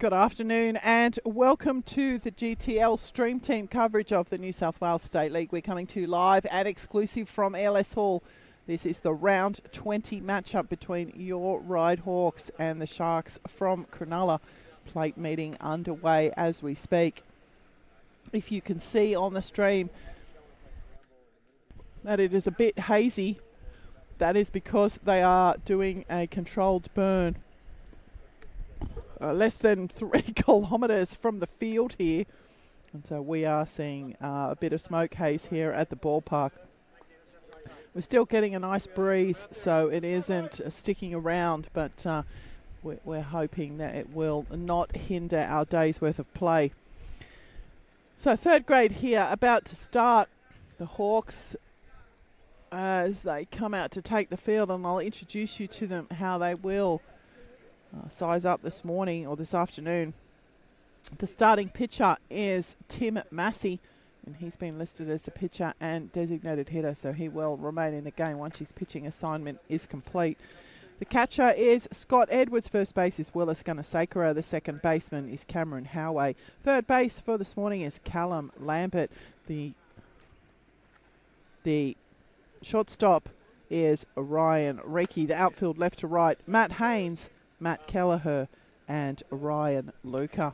Good afternoon and welcome to the GTL Stream Team coverage of the New South Wales State League. We're coming to you live and exclusive from LS Hall. This is the round 20 matchup between your Ryde Hawks and the Sharks from Cronulla. Plate meeting underway as we speak. If you can see on the stream that it is a bit hazy, that is because they are doing a controlled burn. Less than 3 kilometres from the field here. And so we are seeing a bit of smoke haze here at the ballpark. We're still getting a nice breeze, so it isn't sticking around, but we're hoping that it will not hinder our day's worth of play. So third grade here, about to start. The Hawks, as they come out to take the field, and I'll introduce you to them how they will size up this morning or this afternoon. The starting pitcher is Tim Massey, and he's been listed as the pitcher and designated hitter, so he will remain in the game once his pitching assignment is complete. The catcher is Scott Edwards. First base is Willis Gunasakura. The second baseman is Cameron Howay. Third base for this morning is Callum Lambert. The shortstop is Ryan Reiki. The outfield left to right, Matt Haynes, Matt Kelleher and Ryan Luca.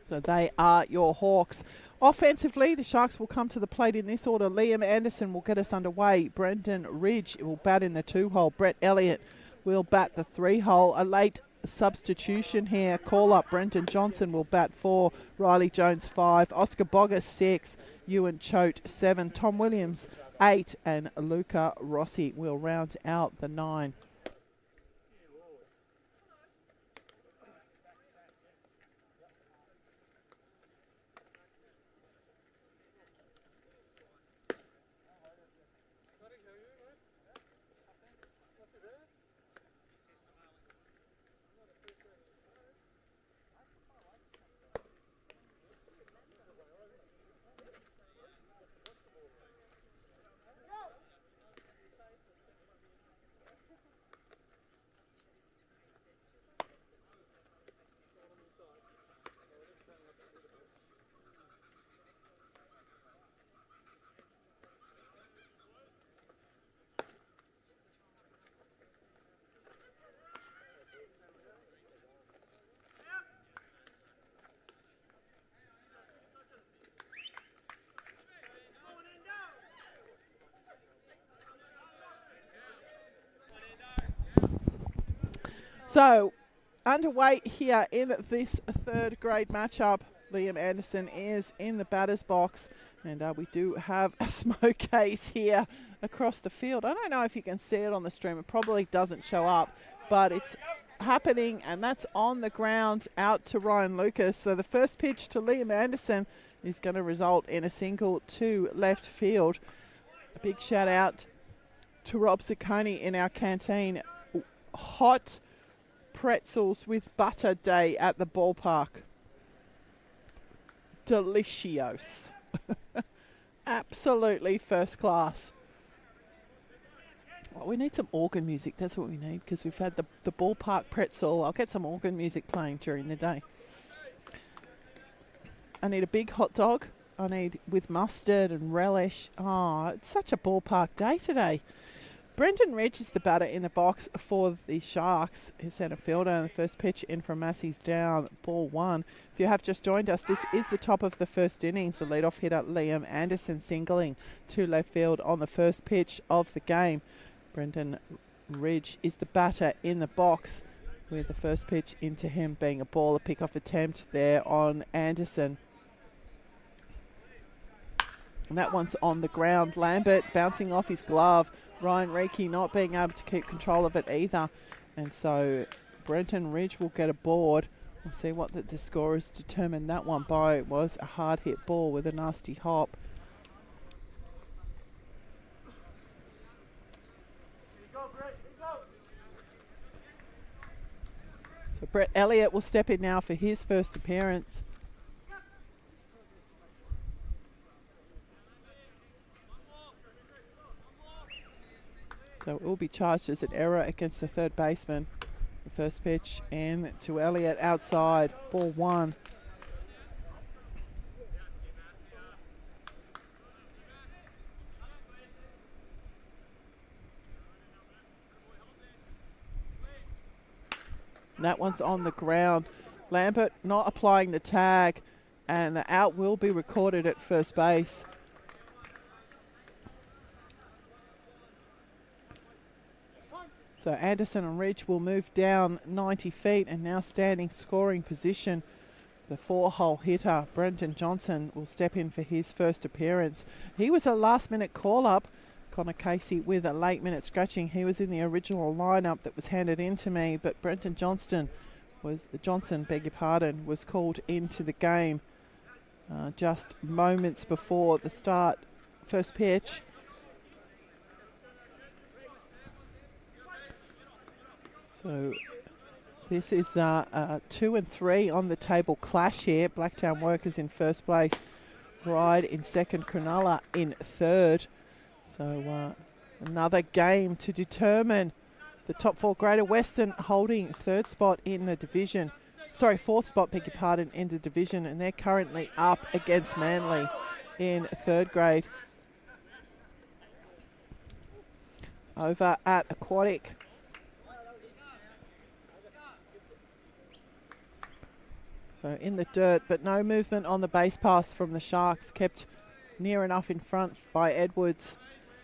So they are your Hawks. Offensively, the Sharks will come to the plate in this order. Liam Anderson will get us underway. Brendan Ridge will bat in the 2-hole. Brett Elliott will bat the 3-hole. A late substitution here. Call up Brenton Johnson will bat 4. Riley Jones 5. Oscar Boggess 6. Ewan Choate 7. Tom Williams 8. And Luca Rossi will round out the 9. So, underway here in this third grade matchup. Liam Anderson is in the batter's box, and we do have a smoke haze here across the field. I don't know if you can see it on the stream. It probably doesn't show up, but it's happening, and that's on the ground out to Ryan Lucas. So the first pitch to Liam Anderson is going to result in a single to left field. A big shout out to Rob Ciccone in our canteen. Hot pretzels with butter day at the ballpark. Delicious. Absolutely first class. Well, we need some organ music. That's what we need, because we've had the ballpark pretzel. I'll get some organ music playing during the day. I need a big hot dog. I need with mustard and relish. Oh, it's such a ballpark day today. Brendan Ridge is the batter in the box for the Sharks. His centre fielder, and the first pitch in from Massey's down, ball 1. If you have just joined us, this is the top of the first innings. The leadoff hitter, Liam Anderson, singling to left field on the first pitch of the game. Brendan Ridge is the batter in the box, with the first pitch into him being a ball. A pick-off attempt there on Anderson. And that one's on the ground. Lambert bouncing off his glove. Ryan Reiki not being able to keep control of it either. And so Brenton Ridge will get a board. We'll see what the scorers determined that one by. It was a hard hit ball with a nasty hop. So Brett Elliott will step in now for his first appearance. So it will be charged as an error against the third baseman. The first pitch in to Elliott outside, ball 1. That one's on the ground. Lambert not applying the tag, and the out will be recorded at first base. So Anderson and Ridge will move down 90 feet and now standing scoring position. The 4-hole hitter, Brenton Johnson, will step in for his first appearance. He was a last-minute call-up. Connor Casey with a late-minute scratching. He was in the original lineup that was handed in to me, but Brenton Johnson was called into the game just moments before the start. First pitch. So this is a 2 and 3 on the table clash here. Blacktown Workers in first place, Ryde in second, Cronulla in third. So another game to determine the top 4. Greater Western holding third spot in the division. Sorry, fourth spot, beg your pardon, in the division, and they're currently up against Manly in third grade. Over at Aquatic. So in the dirt, but no movement on the base pass from the Sharks, kept near enough in front by Edwards.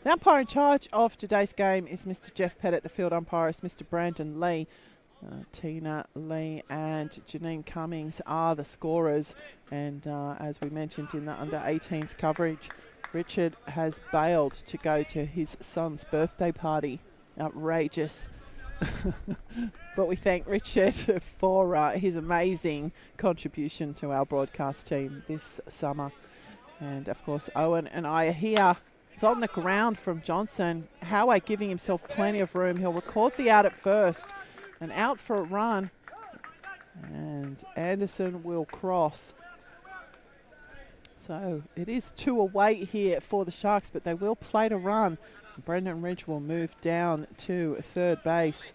The umpire in charge of today's game is Mr. Jeff Pettit. The field umpire is Mr. Brandon Lee. Tina Lee and Janine Cummings are the scorers. And as we mentioned in the under-18s coverage, Richard has bailed to go to his son's birthday party. Outrageous. But we thank Richard for his amazing contribution to our broadcast team this summer. And of course, Owen and I are here. It's on the ground from Johnson. Howe giving himself plenty of room. He'll record the out at first. And out for a run. And Anderson will cross. So it is 2 away here for the Sharks, but they will play to run. Brendan Ridge will move down to third base.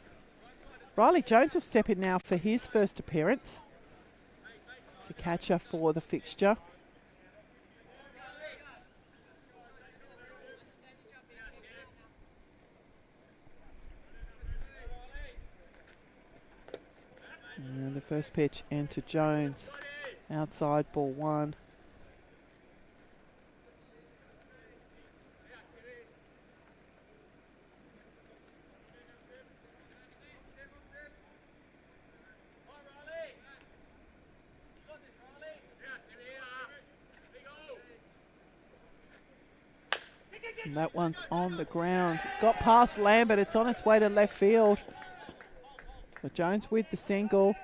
Riley Jones will step in now for his first appearance. He's a catcher for the fixture. And the first pitch into Jones. Outside, ball 1. And that one's on the ground. It's got past Lambert. It's on its way to left field. So Jones with the single.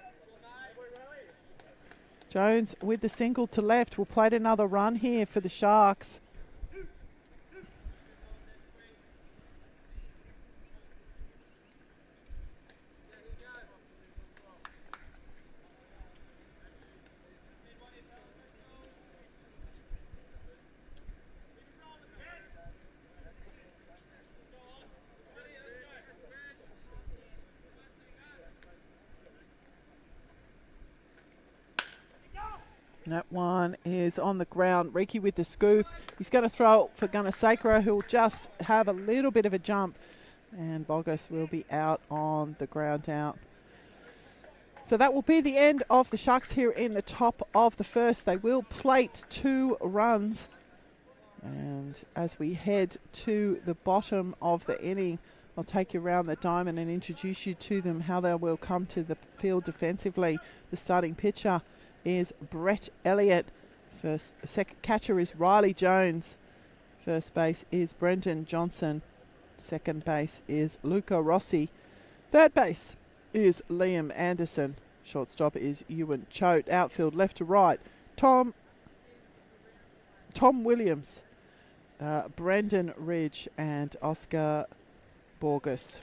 Jones with the single to left will play another run here for the Sharks. That one is on the ground. Riki with the scoop. He's going to throw for Gunasakura, who'll just have a little bit of a jump. And Bogus will be out on the ground out. So that will be the end of the Sharks here in the top of the first. They will plate 2 runs. And as we head to the bottom of the inning, I'll take you around the diamond and introduce you to them, how they will come to the field defensively. The starting pitcher is Brett Elliott. Second catcher is Riley Jones. First base is Brendan Johnson. Second base is Luca Rossi. Third base is Liam Anderson. Shortstop is Ewan Choate. Outfield left to right, Tom Williams, Brendan Ridge and Oscar Borges.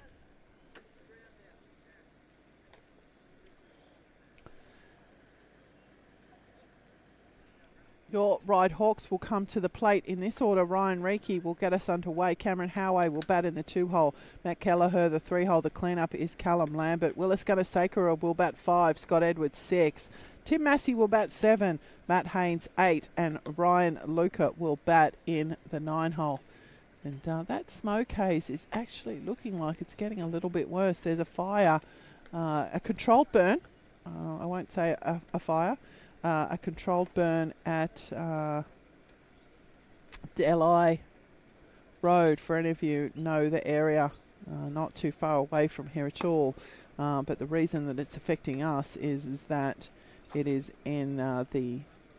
Your Ryde Hawks will come to the plate in this order. Ryan Reiki will get us underway. Cameron Howay will bat in the 2-hole. Matt Kelleher, the 3-hole. The cleanup is Callum Lambert. Willis Gunner-Sakura will bat 5. Scott Edwards 6. Tim Massey will bat 7. Matt Haynes 8. And Ryan Luca will bat in the 9-hole. And that smoke haze is actually looking like it's getting a little bit worse. There's a fire, a controlled burn. I won't say a fire. A controlled burn at Delhi Road, for any of you know the area, not too far away from here at all. But the reason that it's affecting us is that it is in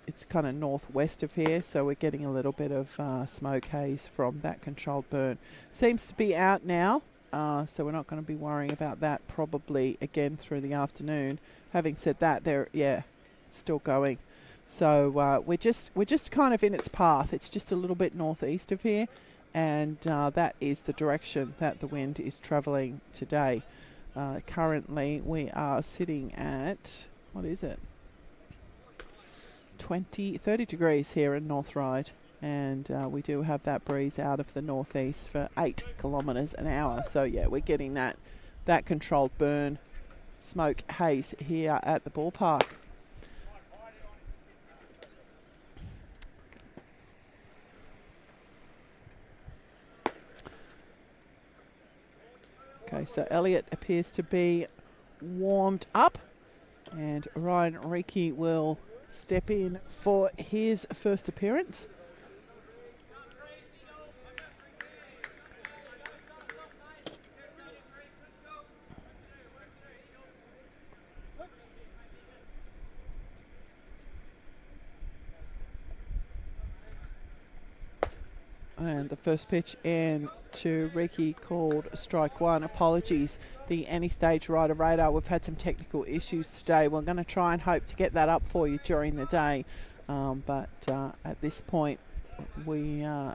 it's kind of northwest of here, so we're getting a little bit of smoke haze from that controlled burn. Seems to be out now, so we're not going to be worrying about that probably again through the afternoon. Having said that, it's still going. So we're just kind of in its path. It's just a little bit northeast of here, and that is the direction that the wind is travelling today. Currently, we are sitting at, what is it? 30 degrees here in North Ryde, and we do have that breeze out of the northeast for 8 kilometres an hour. So yeah, we're getting that controlled burn smoke haze here at the ballpark. Okay, so Elliott appears to be warmed up, and Ryan Reiki will step in for his first appearance. And the first pitch in to Reiki called strike 1. Apologies, the any stage rider radar. We've had some technical issues today. We're going to try and hope to get that up for you during the day. But at this point, we are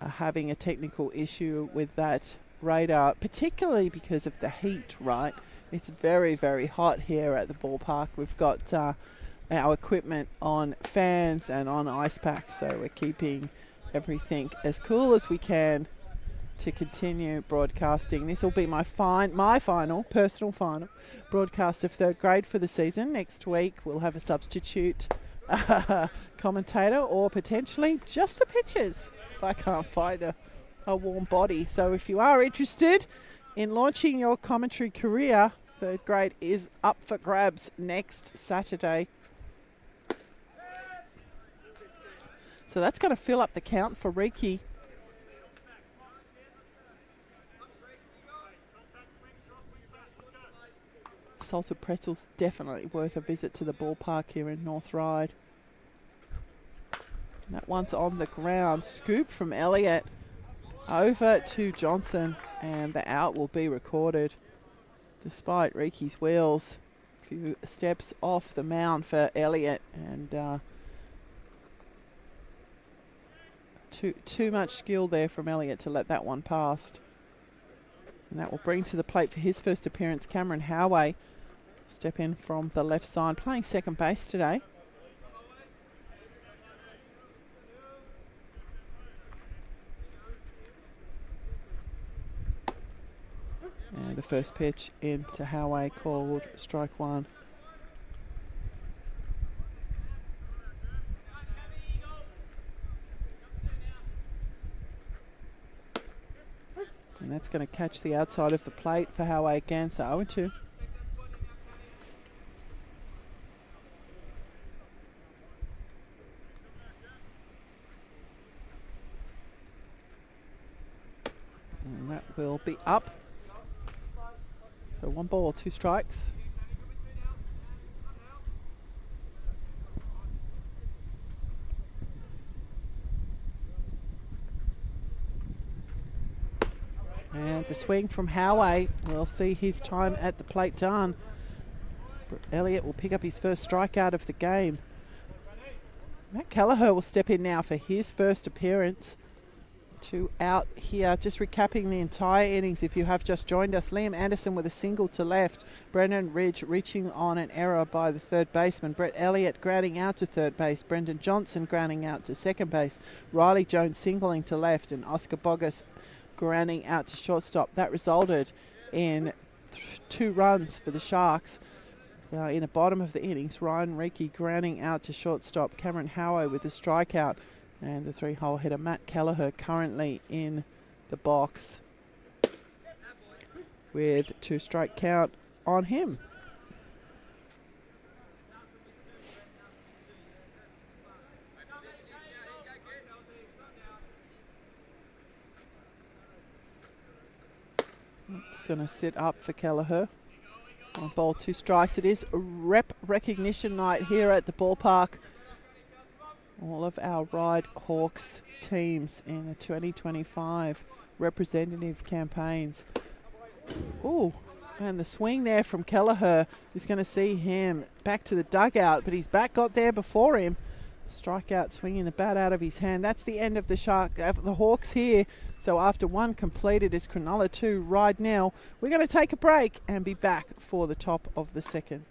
having a technical issue with that radar, particularly because of the heat, right? It's very, very hot here at the ballpark. We've got our equipment on fans and on ice packs, so we're keeping everything as cool as we can to continue broadcasting. This will be my personal final broadcast of third grade for the season. Next week we'll have a substitute commentator, or potentially just the pitchers if I can't find a warm body. So if you are interested in launching your commentary career, third grade is up for grabs next Saturday. So that's going to fill up the count for Reiki. Salted pretzels, definitely worth a visit to the ballpark here in North Ryde. That one's on the ground. Scoop from Elliott over to Johnson, and the out will be recorded. Despite Reiki's wheels, a few steps off the mound for Elliott, and too much skill there from Elliott to let that one past. And that will bring to the plate for his first appearance Cameron Howay. Step in from the left side, playing second base today. And the first pitch into Howay called strike 1. And that's going to catch the outside of the plate for Howay again, so 0-2. And that will be up. So 1 ball, 2 strikes. And the swing from Howay will see his time at the plate done. Elliott will pick up his first strikeout of the game. Matt Kelleher will step in now for his first appearance. 2 out here. Just recapping the entire innings if you have just joined us. Liam Anderson with a single to left. Brendan Ridge reaching on an error by the third baseman. Brett Elliott grounding out to third base. Brendan Johnson grounding out to second base. Riley Jones singling to left, and Oscar Boggess grounding out to shortstop. That resulted in 2 runs for the Sharks. In the bottom of the innings, Ryan Reiki grounding out to shortstop. Cameron Howe with the strikeout. And the 3-hole hitter, Matt Kelleher, currently in the box with 2 strike count on him. It's going to sit up for Kelleher. On ball, 2 strikes. It is rep recognition night here at the ballpark. All of our Ryde Hawks teams in the 2025 representative campaigns. Ooh, and the swing there from Kelleher is going to see him back to the dugout, but his bat got there before him. Strikeout, swinging the bat out of his hand. That's the end of the Hawks here. So after 1 completed, is Cronulla 2, Ryde 0. We're going to take a break and be back for the top of the second.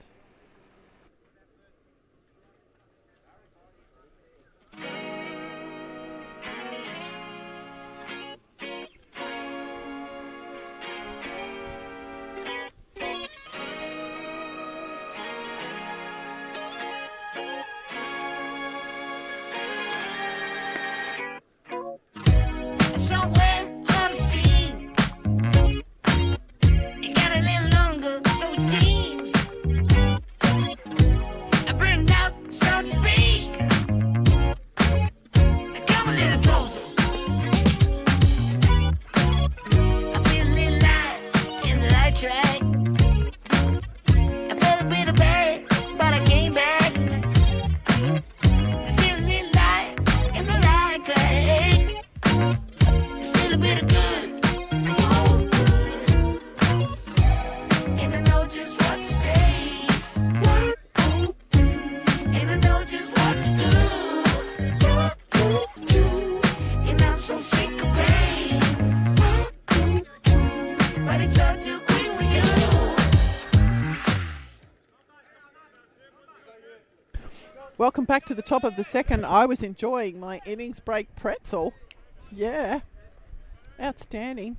Welcome back to the top of the second. I was enjoying my innings break pretzel. Yeah, outstanding.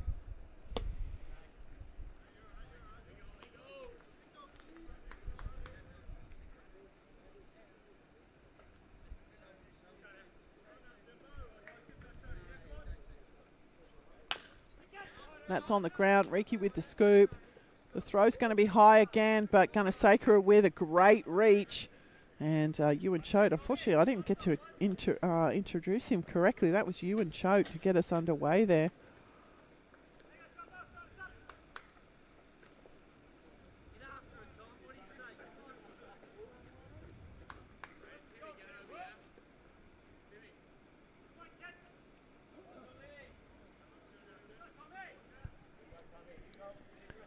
That's on the ground. Riki with the scoop. The throw's going to be high again, but Gunasakura with a great reach. And Ewan Choate, unfortunately, I didn't get to introduce him correctly. That was Ewan Choate to get us underway there.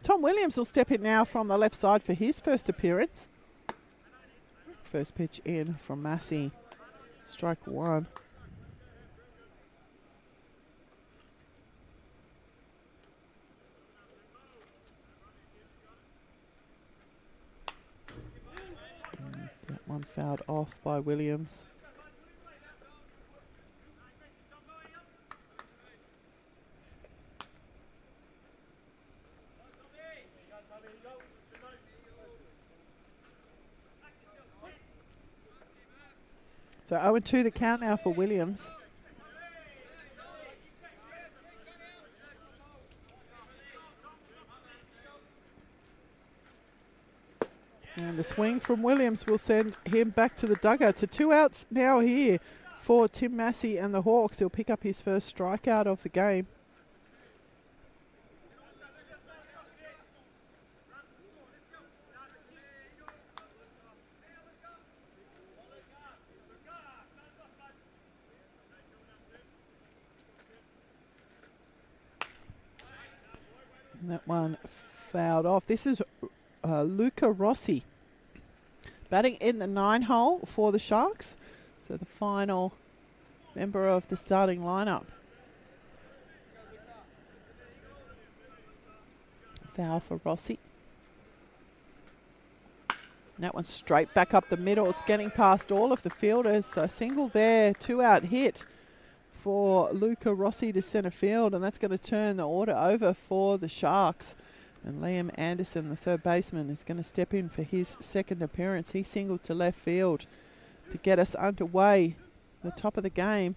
Tom Williams will step in now from the left side for his first appearance. First pitch in from Massey. Strike 1. That one fouled off by Williams. So 0-2 the count now for Williams. And the swing from Williams will send him back to the dugout. So 2 outs now here for Tim Massey and the Hawks. He'll pick up his first strikeout of the game. And that one fouled off. This is Luca Rossi batting in the 9-hole for the Sharks. So the final member of the starting lineup. Foul for Rossi. That one's straight back up the middle. It's getting past all of the fielders. So single there, 2 out hit for Luca Rossi to centre field, and that's going to turn the order over for the Sharks. And Liam Anderson, the third baseman, is going to step in for his second appearance. He singled to left field to get us underway, the top of the game.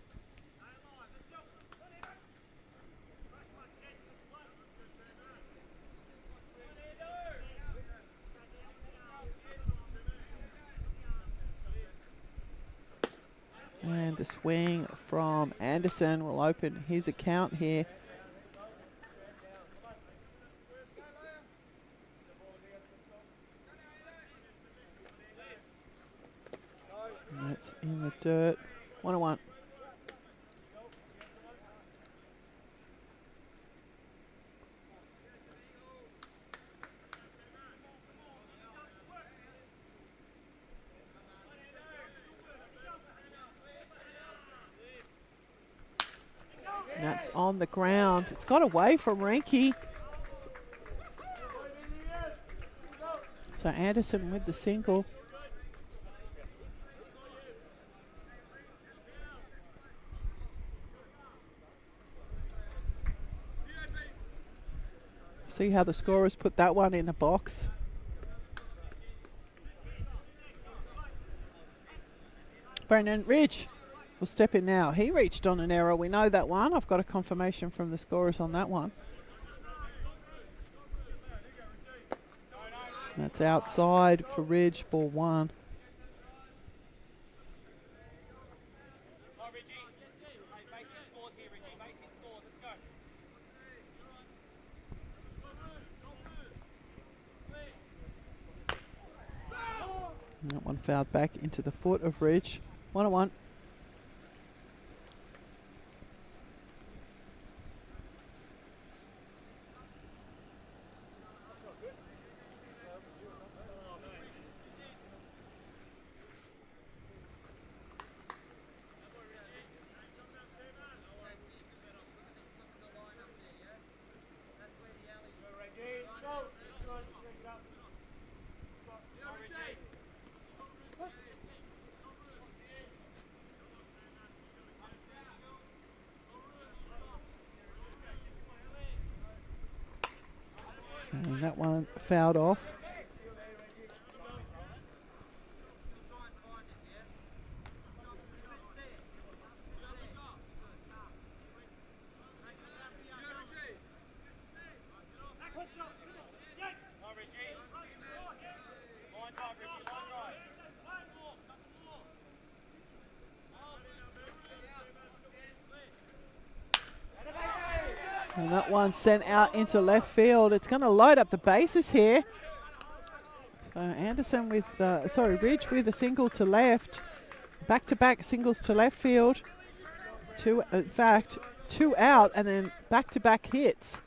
And the swing from Anderson will open his account here. And that's in the dirt. 1-1. That's on the ground. It's got away from Renke. So Anderson with the single. See how the scorers put that one in the box. Brendan Ridge will step in now. He reached on an error. We know that one. I've got a confirmation from the scorers on that one. That's outside for Ridge, ball 1. That one fouled back into the foot of Ridge. 1-1. And that one fouled off. And that one sent out into left field. It's going to load up the bases here. So Anderson with, Ridge with a single to left. Back-to-back singles to left field. In fact, 2 out and then back-to-back hits.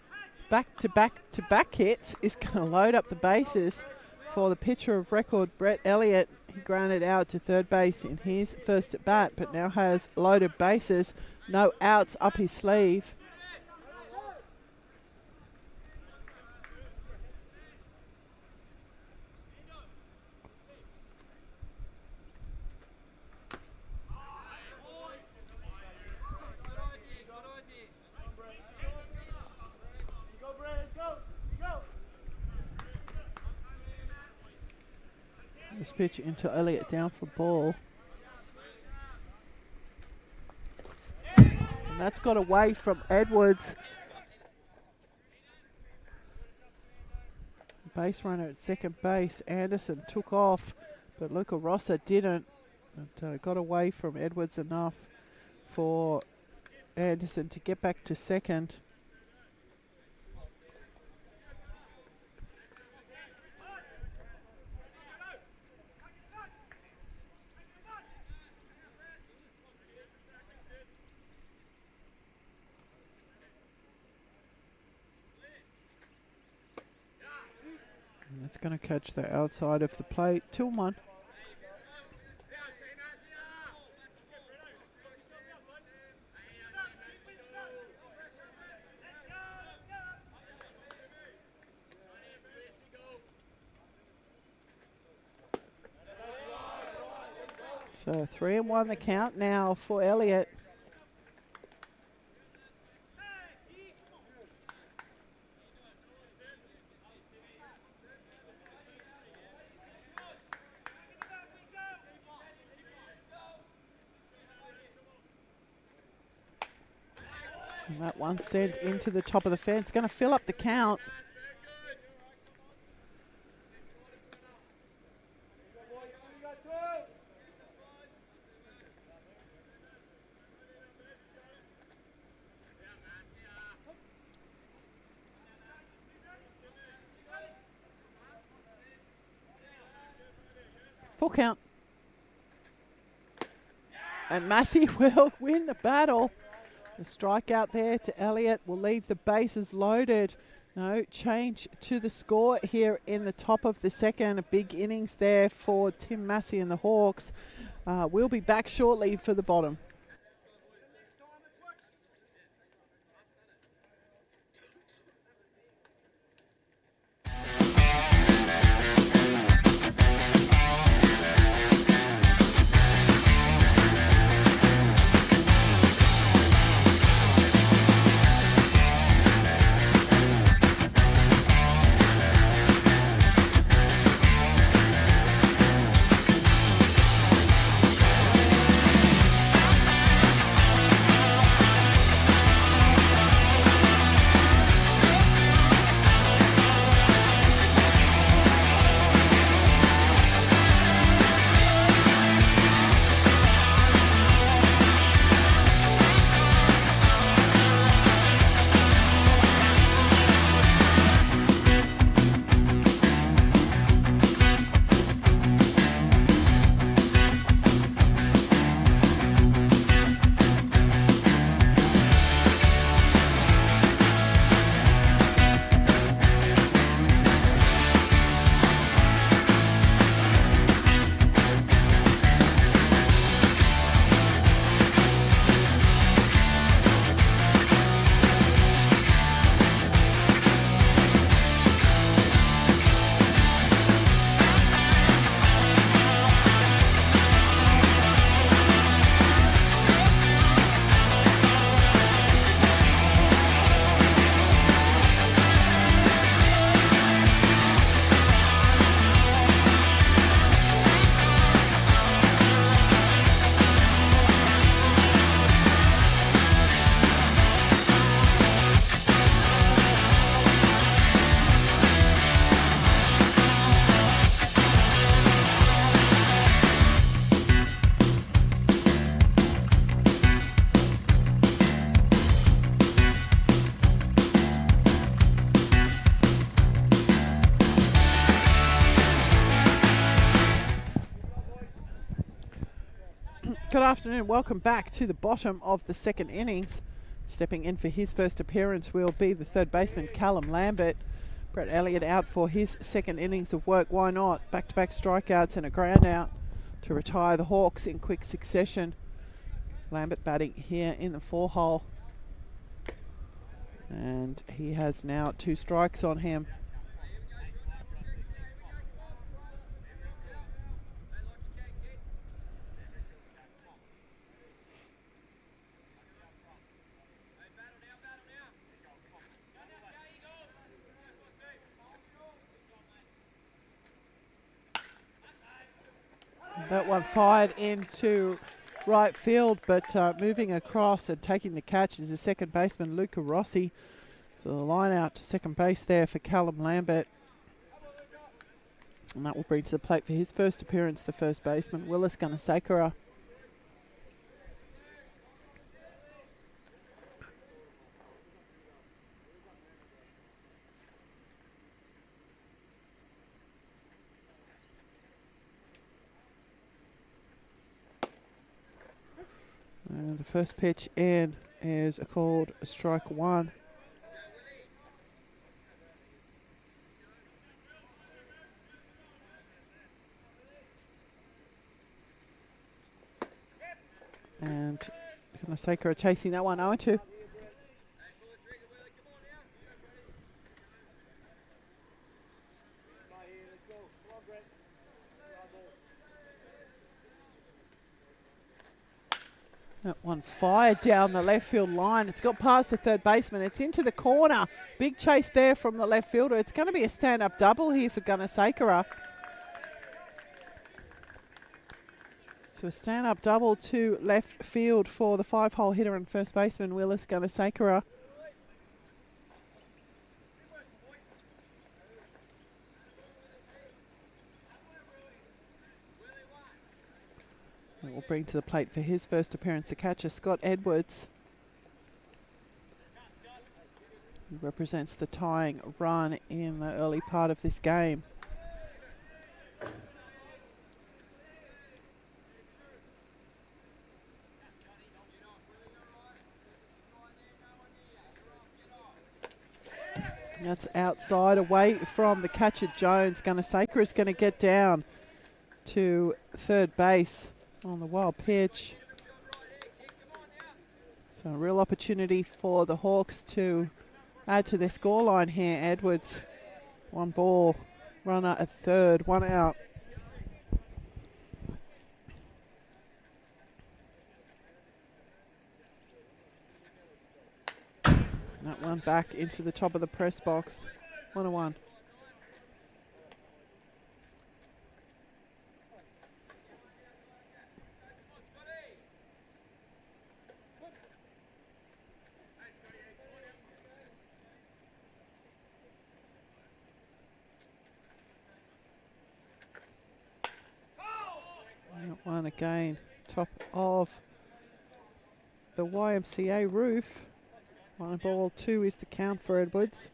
Back-to-back hits is going to load up the bases for the pitcher of record, Brett Elliott. He grounded out to third base in his first at bat, but now has loaded bases. No outs up his sleeve. This pitch into Elliott down for ball. And that's got away from Edwards. Base runner at second base. Anderson took off, but Luca Rossa didn't. It got away from Edwards enough for Anderson to get back to second. It's going to catch the outside of the plate. 2-1. So 3-1 the count now for Elliott. And that one sent into the top of the fence. Going to fill up the count. Full count. And Massey will win the battle. The strikeout there to Elliott will leave the bases loaded. No change to the score here in the top of the second. A big innings there for Tim Massey and the Hawks. We'll be back shortly for the bottom. Good afternoon, welcome back to the bottom of the second innings. Stepping in for his first appearance will be the third baseman Callum Lambert. Brett Elliott out for his second innings of work. Why not? Back-to-back strikeouts and a ground out to retire the Hawks in quick succession. Lambert batting here in the 4-hole. And he has now 2 strikes on him. That one fired into right field, but moving across and taking the catch is the second baseman, Luca Rossi. So the line out to second base there for Callum Lambert. And that will bring to the plate for his first appearance the first baseman, Willis Gunasakara. And the first pitch in is called strike 1. And Gunasakara chasing that one 0-2. That one fired down the left field line. It's got past the third baseman. It's into the corner. Big chase there from the left fielder. It's going to be a stand-up double here for Gunnersekera. So a stand-up double to left field for the 5-hole hitter and first baseman, Willis Gunnersekera. That will bring to the plate for his first appearance the catcher, Scott Edwards. He represents the tying run in the early part of this game. That's outside, away from the catcher, Jones. Gunnersekera is going to get down to third base on the wild pitch. So a real opportunity for the Hawks to add to their scoreline here. Edwards, one ball, runner at third, one out. That one back into the top of the press box. 1-1. That one again, top of the YMCA roof. 1-2 is the count for Edwards.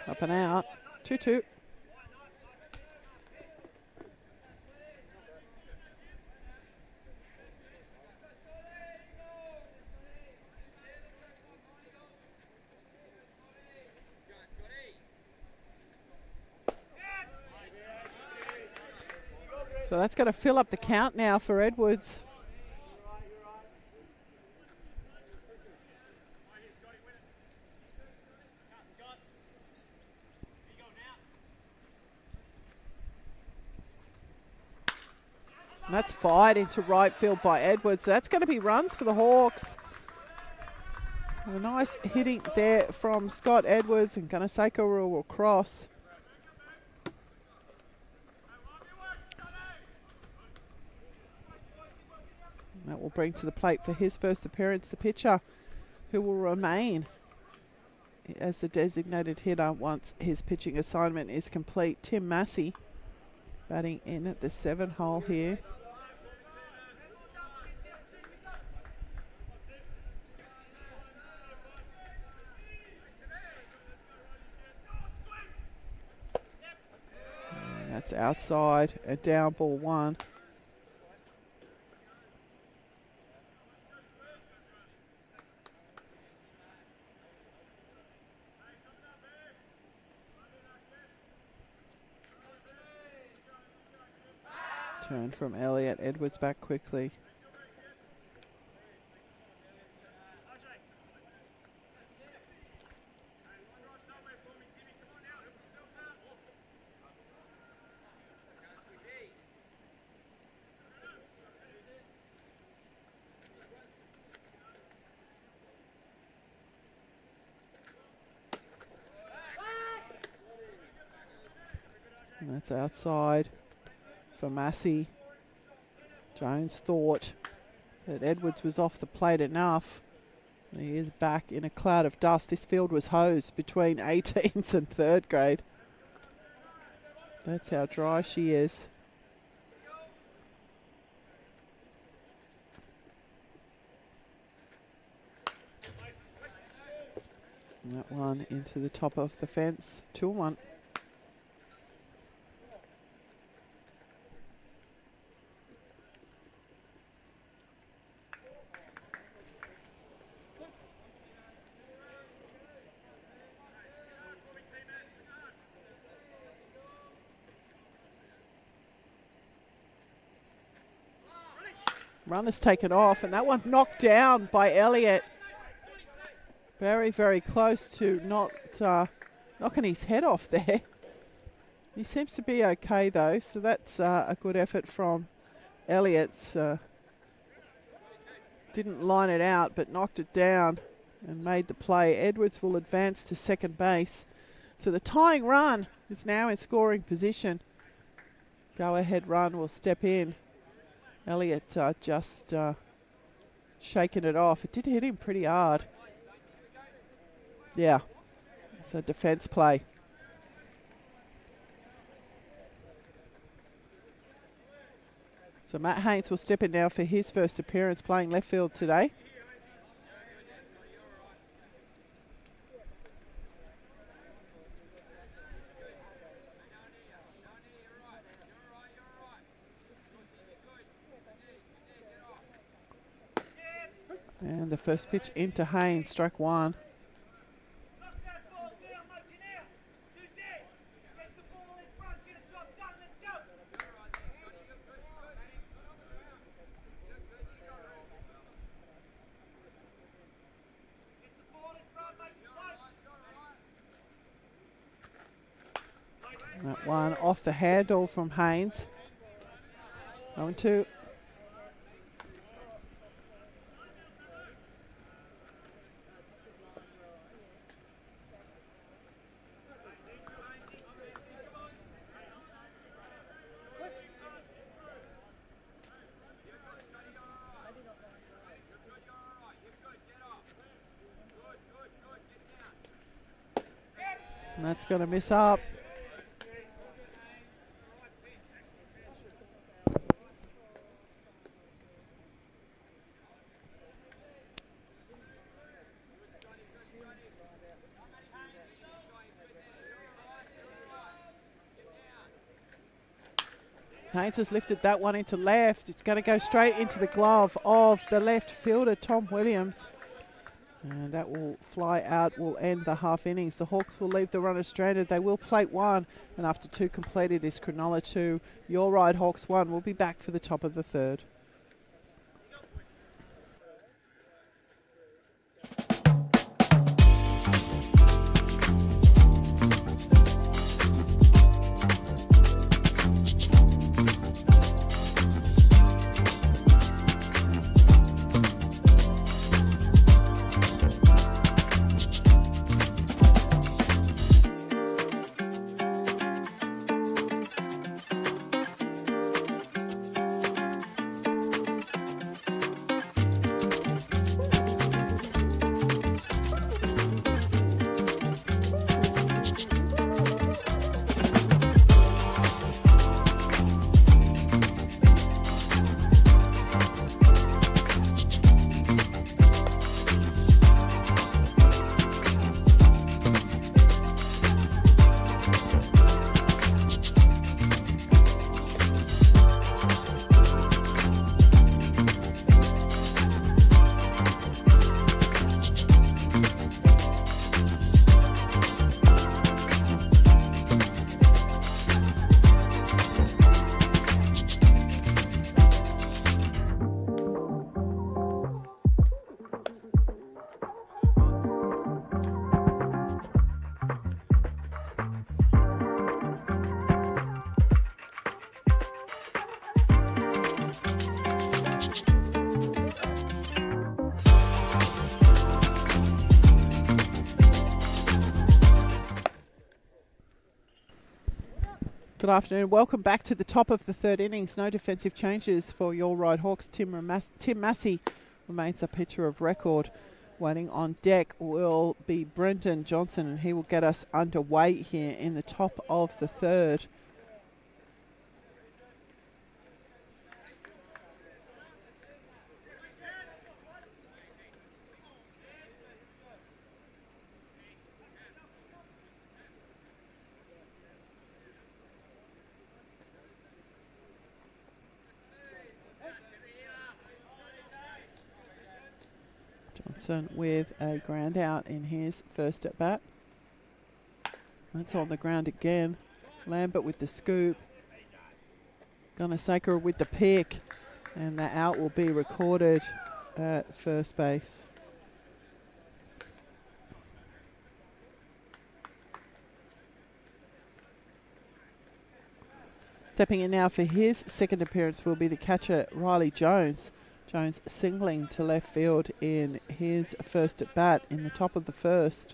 Up and out, 2-2. So that's going to fill up the count now for Edwards. And that's fired into right field by Edwards. So that's going to be runs for the Hawks. So a nice hitting there from Scott Edwards, and Gunnersekera will cross. That will bring to the plate for his first appearance the pitcher, who will remain as the designated hitter once his pitching assignment is complete. Tim Massey batting in at the 7-hole here. And that's outside, a down ball 1. Turn from Elliott. Edwards back quickly. And that's outside for Massey. Jones thought that Edwards was off the plate enough. He is back in a cloud of dust. This field was hosed between 18s and third grade. That's how dry she is. And that one into the top of the fence. 2-1. Runner's taken off, and that one knocked down by Elliott. Very, very close to not knocking his head off there. He seems to be okay though, so that's a good effort from Elliott. Didn't line it out, but knocked it down and made the play. Edwards will advance to second base. So the tying run is now in scoring position. Go ahead run will step in. Elliott just shaking it off. It did hit him pretty hard. Yeah, it's a defence play. So Matt Haynes will step in now for his first appearance playing left field today. And the first pitch into Haynes, strike one. That one off the handle from Haynes. 0-2. And that's going to miss up. Haynes has lifted that one into left. It's going to go straight into the glove of the left fielder, Tom Williams. And that will fly out, will end the half innings. The Hawks will leave the runner stranded. They will plate one, and after two completed is Cronulla 2. Your Ryde Hawks 1 will be back for the top of the third. Good afternoon. Welcome back to the top of the third innings. No defensive changes for your Ryde Hawks. Tim Massey remains a pitcher of record. Waiting on deck will be Brendan Johnson, and he will get us underway here in the top of the third. Johnson with a ground out in his first at bat. That's on the ground again. Lambert with the scoop. Gunaseka with the pick. And the out will be recorded at first base. Stepping in now for his second appearance will be the catcher, Riley Jones. Jones singling to left field in his first at bat in the top of the first.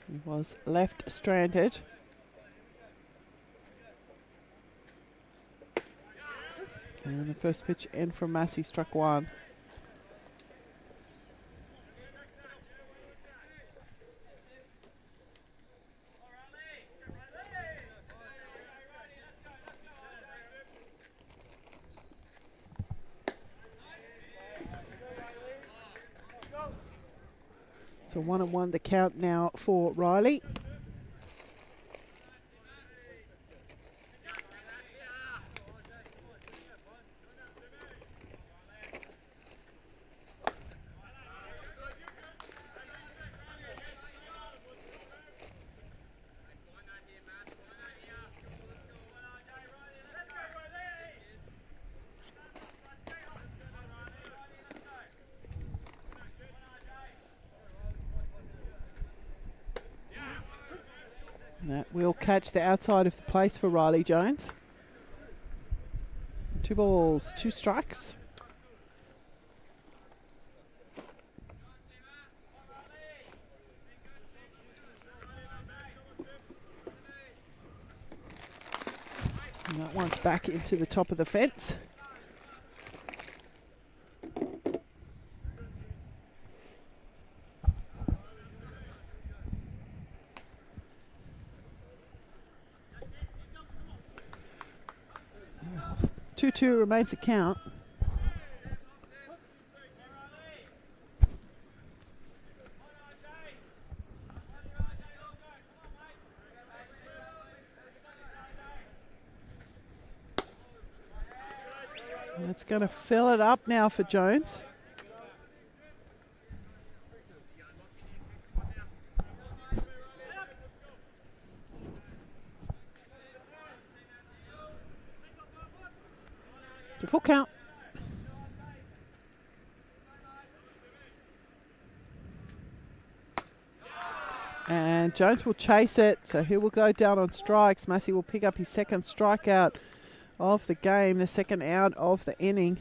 He was left stranded. And the first pitch in from Massey struck one. So 1-1 the count now for Riley. That will catch the outside of the place for Riley Jones. 2 balls, 2 strikes. And that one's back into the top of the fence. Two remains the count. That's going to fill it up now for Jones. It's a full count. And Jones will chase it, so he will go down on strikes. Massey will pick up his second strikeout of the game, the second out of the inning.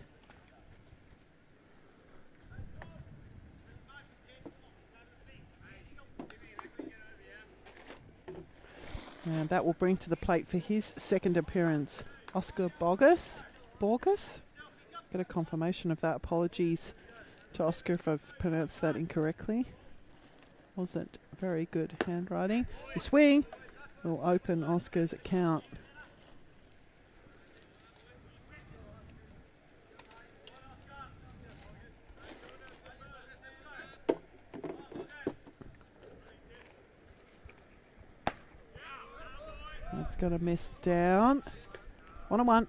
And that will bring to the plate for his second appearance, Oscar Borges. Get a confirmation of that. Apologies to Oscar if I've pronounced that incorrectly. Wasn't very good handwriting. The swing will open Oscar's account. That's going to miss down. 1-1.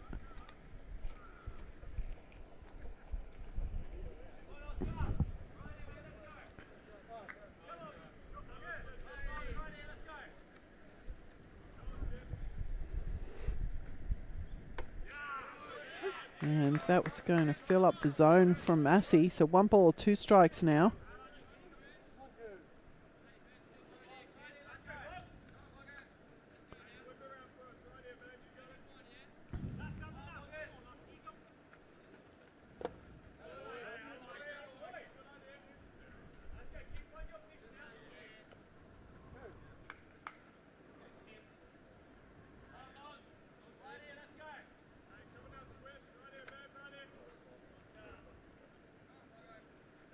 And that was going to fill up the zone from Massey. So 1 ball, 2 strikes now.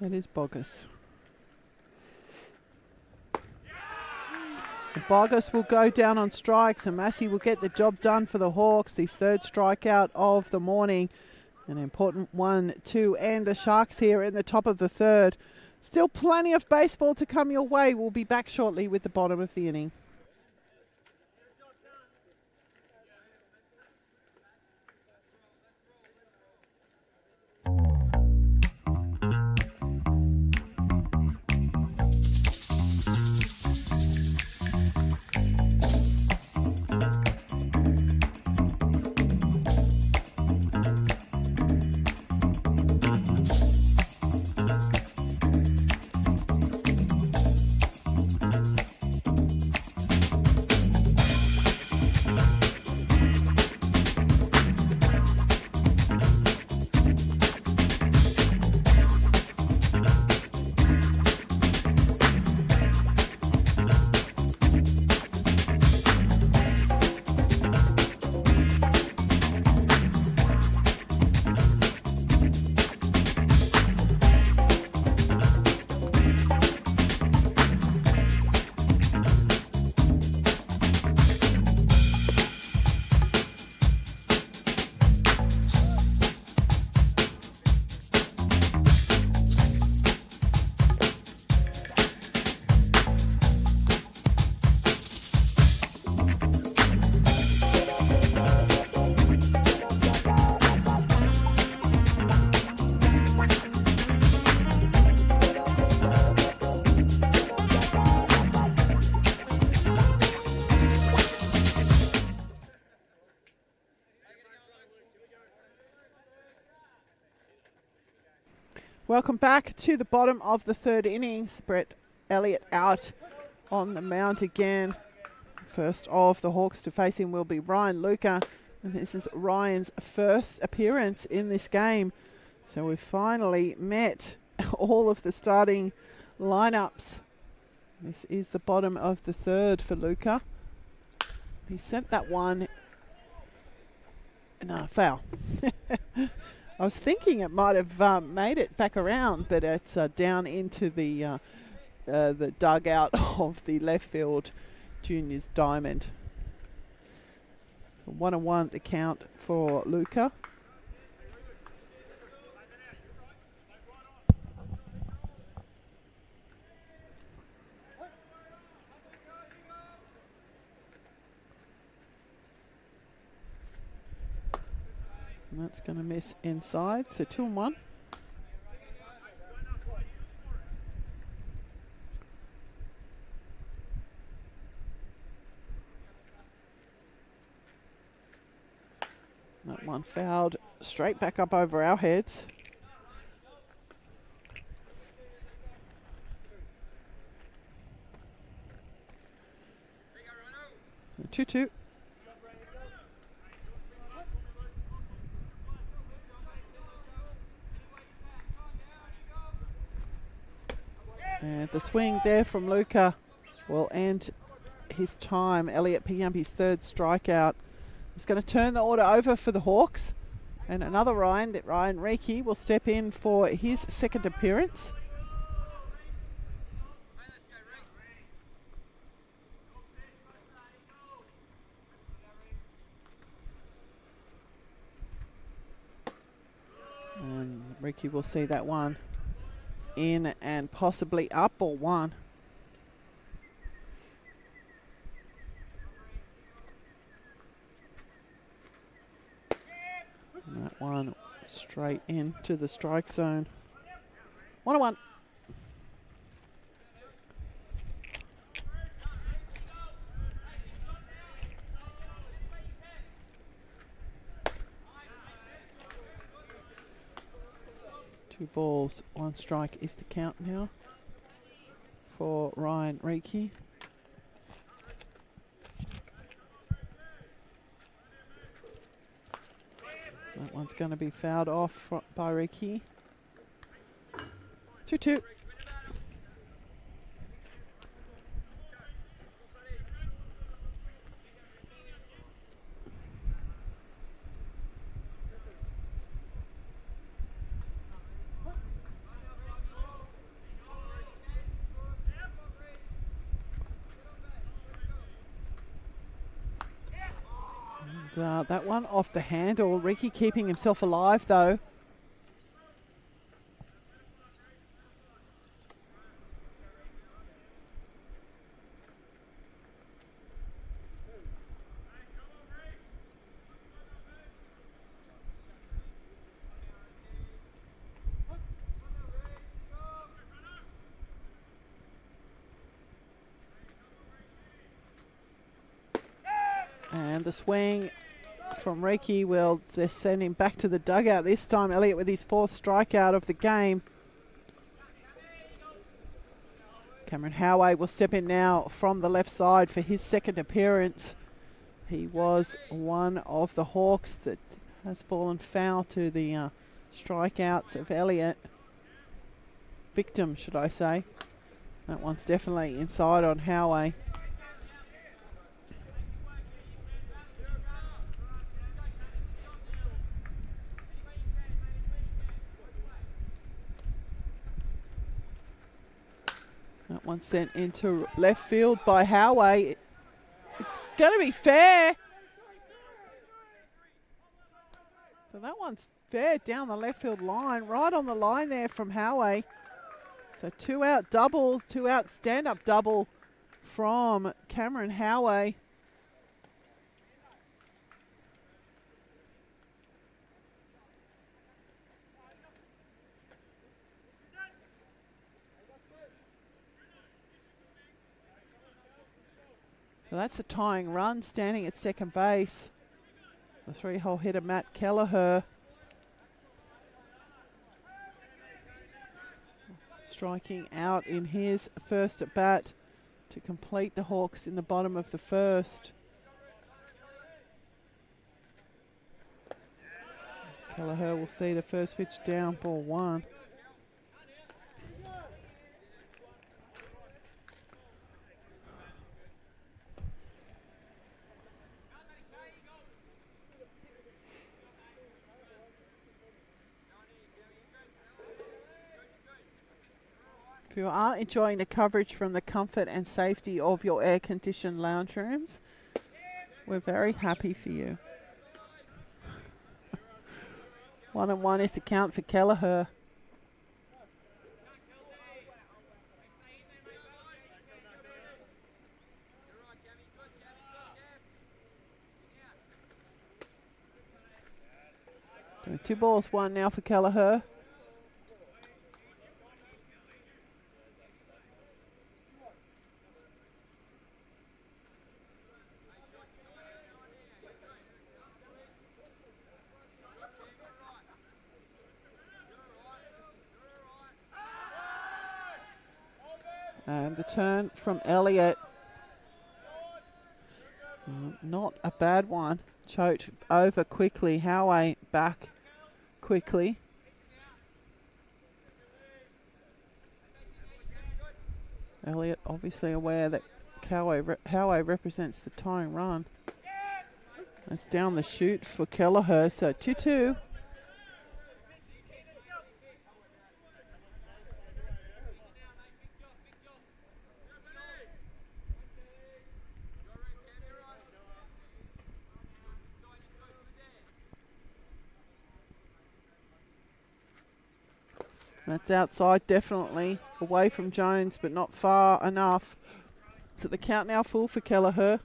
That is Bogus. Bogus will go down on strikes and Massey will get the job done for the Hawks. His third strikeout of the morning. An important one to end the Sharks here in the top of the third. Still plenty of baseball to come your way. We'll be back shortly with the bottom of the inning. Welcome back to the bottom of the third innings. Brett Elliott out on the mound again. First of the Hawks to face him will be Ryan Luca, and this is Ryan's first appearance in this game. So we've finally met all of the starting lineups. This is the bottom of the third for Luca. He sent that one. No, foul. I was thinking it might have made it back around, but it's down into the dugout of the left field juniors diamond. 1-1 the count for Luca. And that's going to miss inside, so 2-1. That one fouled straight back up over our heads. So 2-2. And the swing there from Luca will end his time. Elliott picking up his third strikeout. He's going to turn the order over for the Hawks. And another Ryde Ryde will step in for his second appearance. And Ricky will see that one in and possibly up or one. And that one straight into the strike zone. 1-1. Two balls, one strike is the count now for Ryan Reiki. That one's going to be fouled off by Reiki. 2-2. That one off the handle. Ricky keeping himself alive though. And the swing from Reiki will just send him back to the dugout. This time Elliott with his fourth strikeout of the game. Cameron Howay will step in now from the left side for his second appearance. He was one of the Hawks that has fallen foul to the strikeouts of Elliott. Victim, should I say. That one's definitely inside on Howay. That one sent into left field by Howay. It's going to be fair. So that one's fair down the left field line, right on the line there from Howay. So 2 out double, 2 out stand-up double from Cameron Howay. So that's the tying run, standing at second base. The 3-hole hitter, Matt Kelleher. striking out in his first at bat to complete the Hawks in the bottom of the first. Kelleher will see the first pitch down, ball one. If you are enjoying the coverage from the comfort and safety of your air-conditioned lounge rooms, we're very happy for you. 1-1 is the count for Kelleher. Doing 2 balls, 1 now for Kelleher. And the turn from Elliott. Not a bad one. Chote over quickly. Howe back quickly. Elliott obviously aware that Howe represents the tying run. That's down the chute for Kelleher. So 2-2. That's outside, definitely. Away from Jones, but not far enough. So the count now full for Kelleher.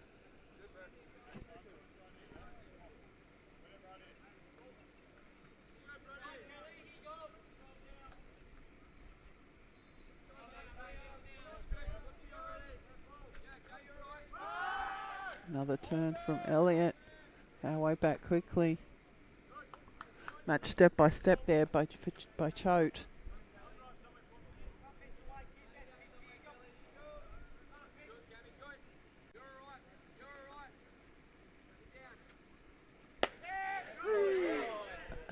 Another turn from Elliott. Our way back quickly. Match step by step there by Chote.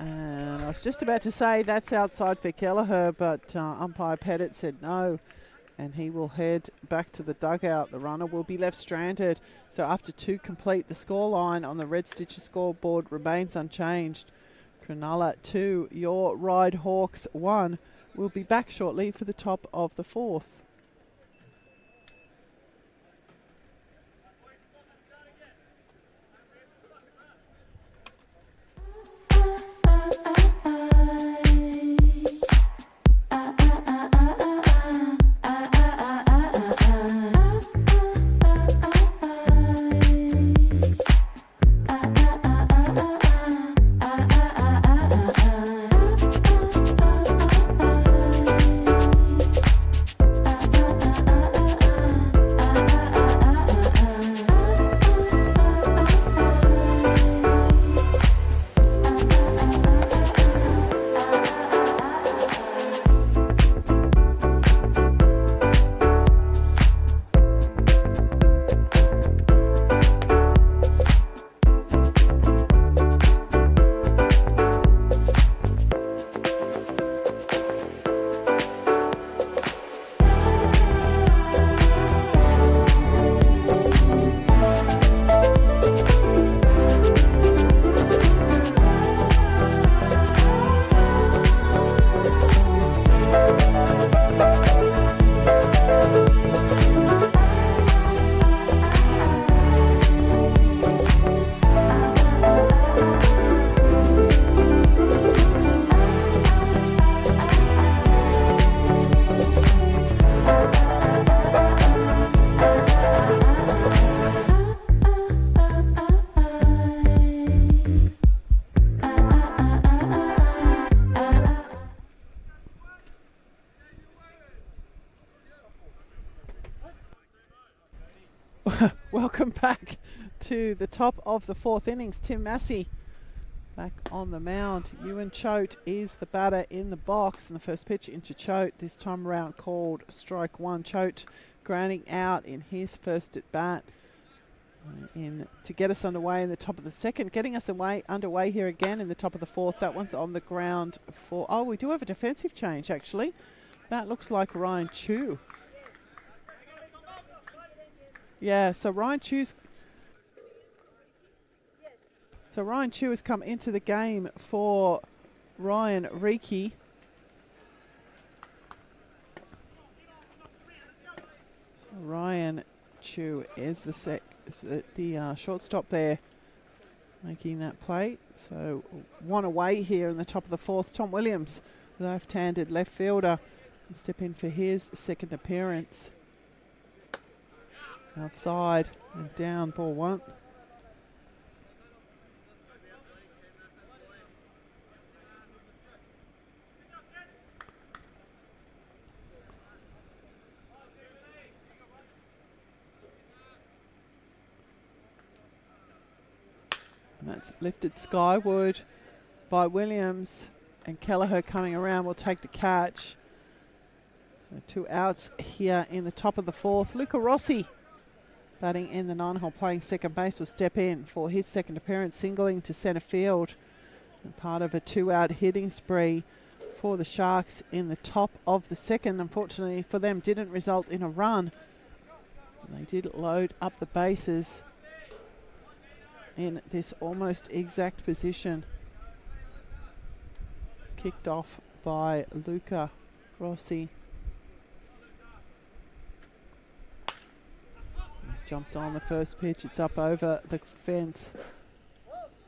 And I was just about to say that's outside for Kelleher, but umpire Pettit said no, and he will head back to the dugout. The runner will be left stranded. So after 2 complete, the scoreline on the Red Stitcher scoreboard remains unchanged. Cronulla 2, your Ryde Hawks 1. We'll be back shortly for the top of the 4th. Welcome back to the top of the 4th innings. Tim Massey back on the mound. Ewan Choate is the batter in the box, and the first pitch into Choate, this time around called strike one. Choate grounding out in his first at bat in to get us underway in the top of the second, getting us underway here again in the top of the fourth. That one's on the ground for, oh, we do have a defensive change actually. That looks like Ryan Chu. Yeah, so Ryan Chu has come into the game for Ryan Reiki. So Ryan Chu is the shortstop there, making that play. So one away here in the top of the fourth. Tom Williams, left-handed left fielder, will step in for his second appearance. Outside and down, ball one. And that's lifted skyward by Williams, and Kelleher coming around will take the catch. So 2 outs here in the top of the fourth. Luca Rossi, batting in the 9-hole, playing second base, will step in for his second appearance, singling to centre field. And part of a 2-out hitting spree for the Sharks in the top of the second. Unfortunately for them, didn't result in a run. They did load up the bases in this almost exact position. Kicked off by Luca Rossi. He's jumped on the first pitch. It's up over the fence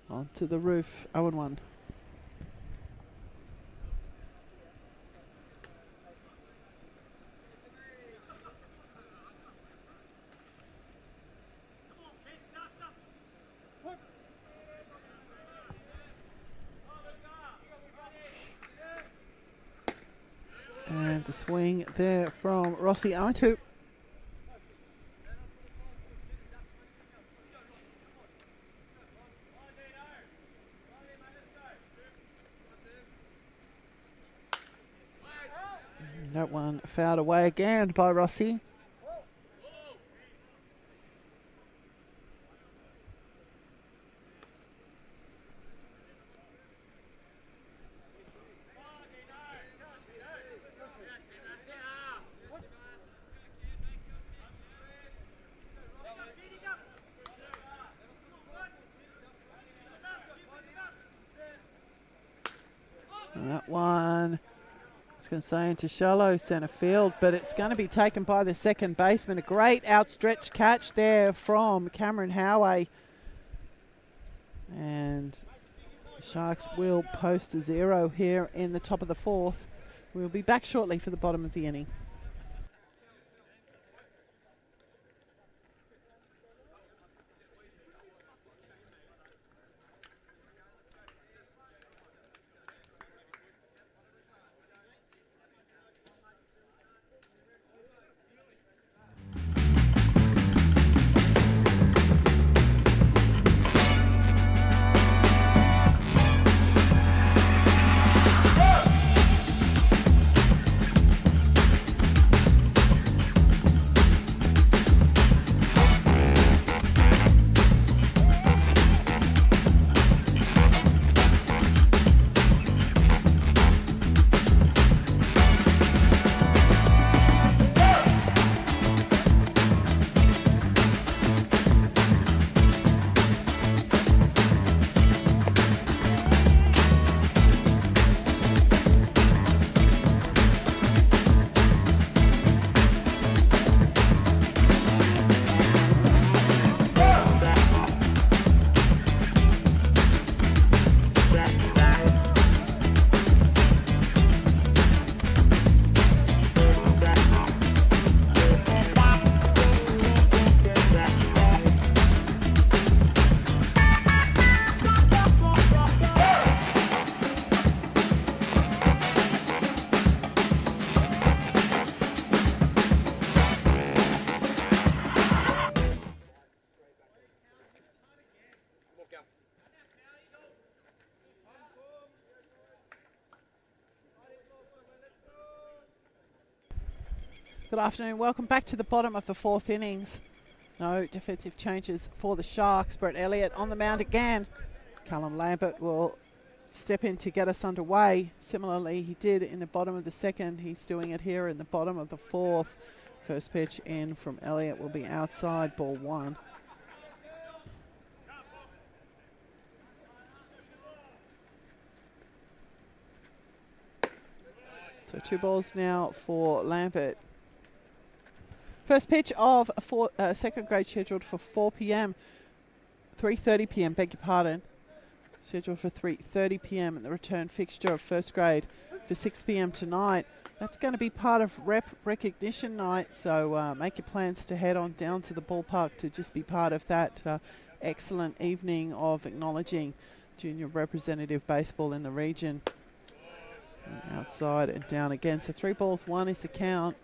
onto the roof. 0-1. And the swing there from Rossi. 0-2. That one fouled away again by Rossi. And that one, it's going to say into shallow centre field, but it's going to be taken by the second baseman. A great outstretched catch there from Cameron Howey. And the Sharks will post a 0 here in the top of the fourth. We'll be back shortly for the bottom of the inning. Good afternoon. Welcome back to the bottom of the fourth innings. No defensive changes for the Sharks. Brett Elliott on the mound again. Callum Lambert will step in to get us underway. Similarly, he did in the bottom of the second. He's doing it here in the bottom of the fourth. First pitch in from Elliott will be outside, ball one. So 2 balls now for Lambert. First pitch of second grade scheduled for 4 p.m. 3:30 p.m. Beg your pardon. Scheduled for 3:30 p.m. and the return fixture of first grade for 6 p.m. tonight. That's going to be part of rep recognition night, so make your plans to head on down to the ballpark to just be part of that excellent evening of acknowledging junior representative baseball in the region. And outside and down again. So 3 balls, 1 is the count.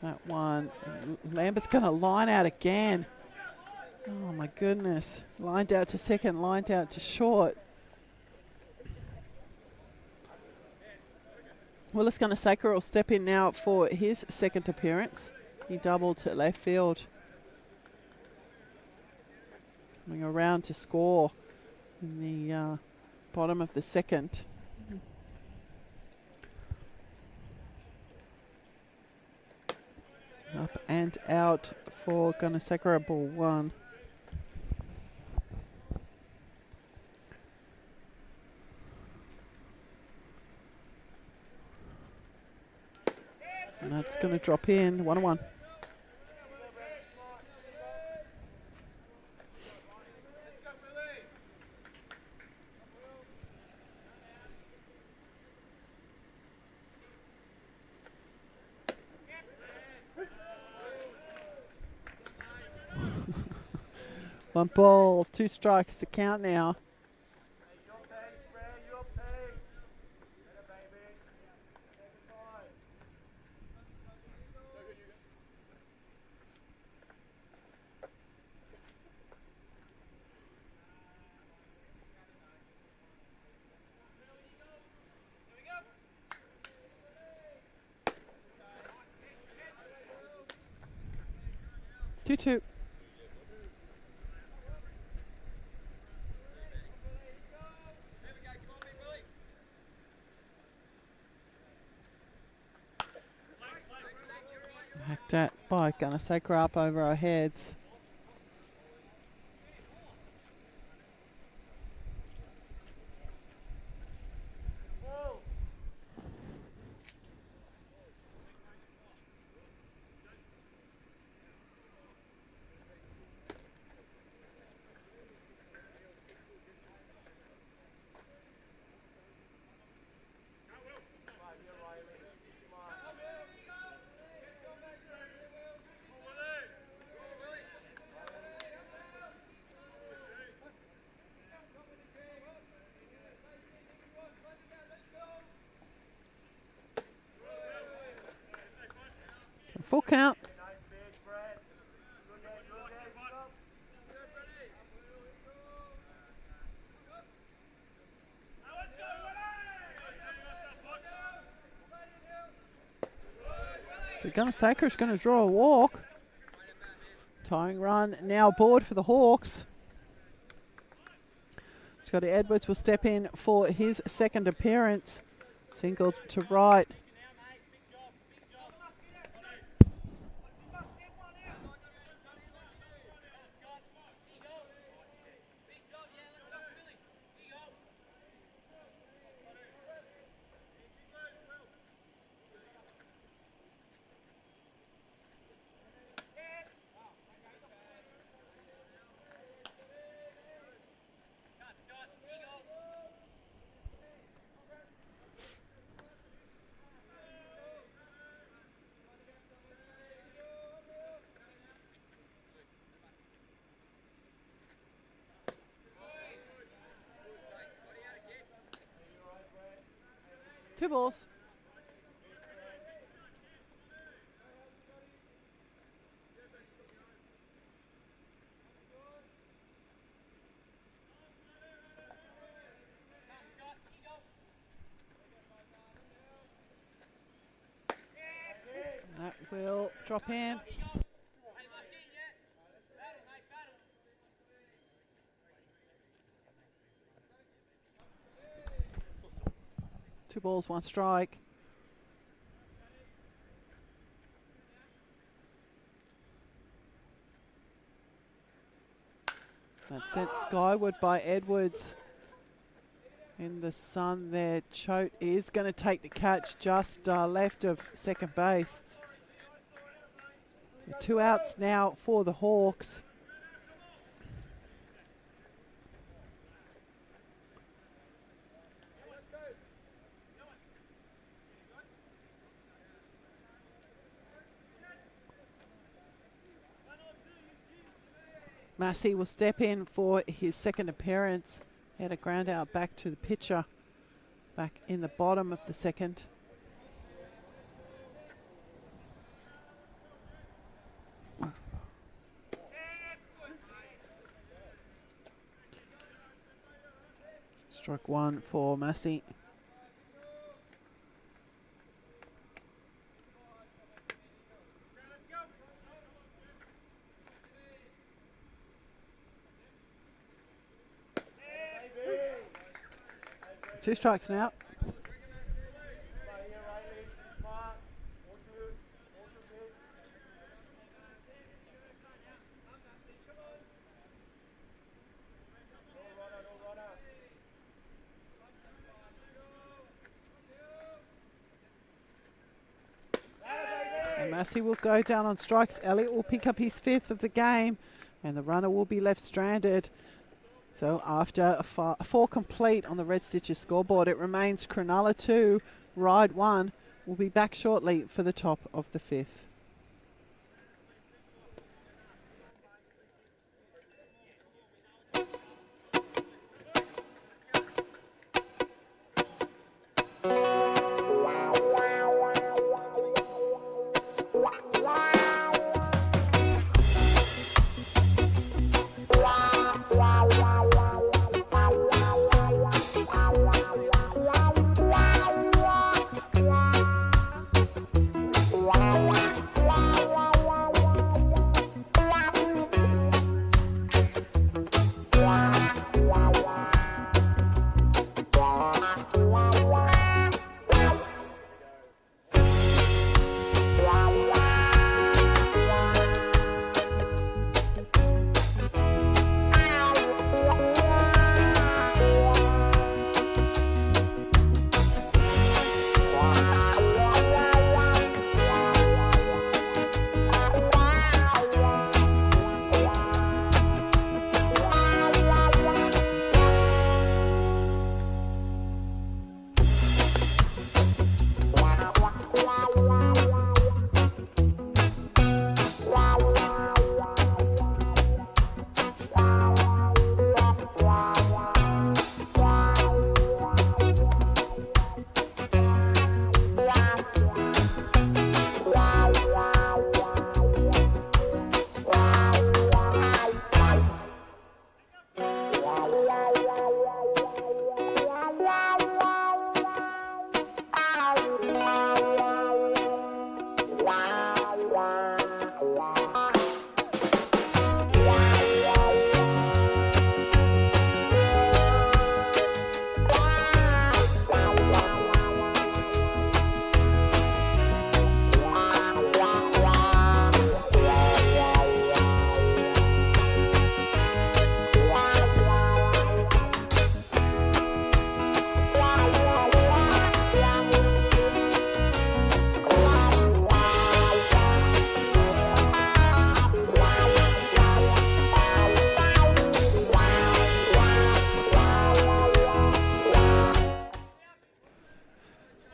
That one. Lambert's going to line out again. Oh my goodness. Lined out to second, lined out to short. Willis Gunaseka will step in now for his second appearance. He doubled to left field. Coming around to score in the bottom of the second. Up and out for Gunaseka, ball one. And that's going to drop in, 1-1. One ball, 2 strikes to count now. Two. Hacked at by Gunaseka up over our heads. Full count. So Gunaseka is going to draw a walk. Tying run now aboard for the Hawks. Scotty Edwards will step in for his second appearance. Single to right. Two balls. drop in. Two balls, one strike. That's sent skyward by Edwards. In the sun there, Choate is going to take the catch just left of second base. So 2 outs now for the Hawks. Massey will step in for his second appearance. He had a ground out back to the pitcher back in the bottom of the second. Strike one for Massey. Two strikes now. And Massey will go down on strikes. Elliott will pick up his 5th of the game, and the runner will be left stranded. So after 4 complete on the Red Stitches scoreboard, it remains Cronulla 2, Ryde 1. We'll be back shortly for the top of the 5th.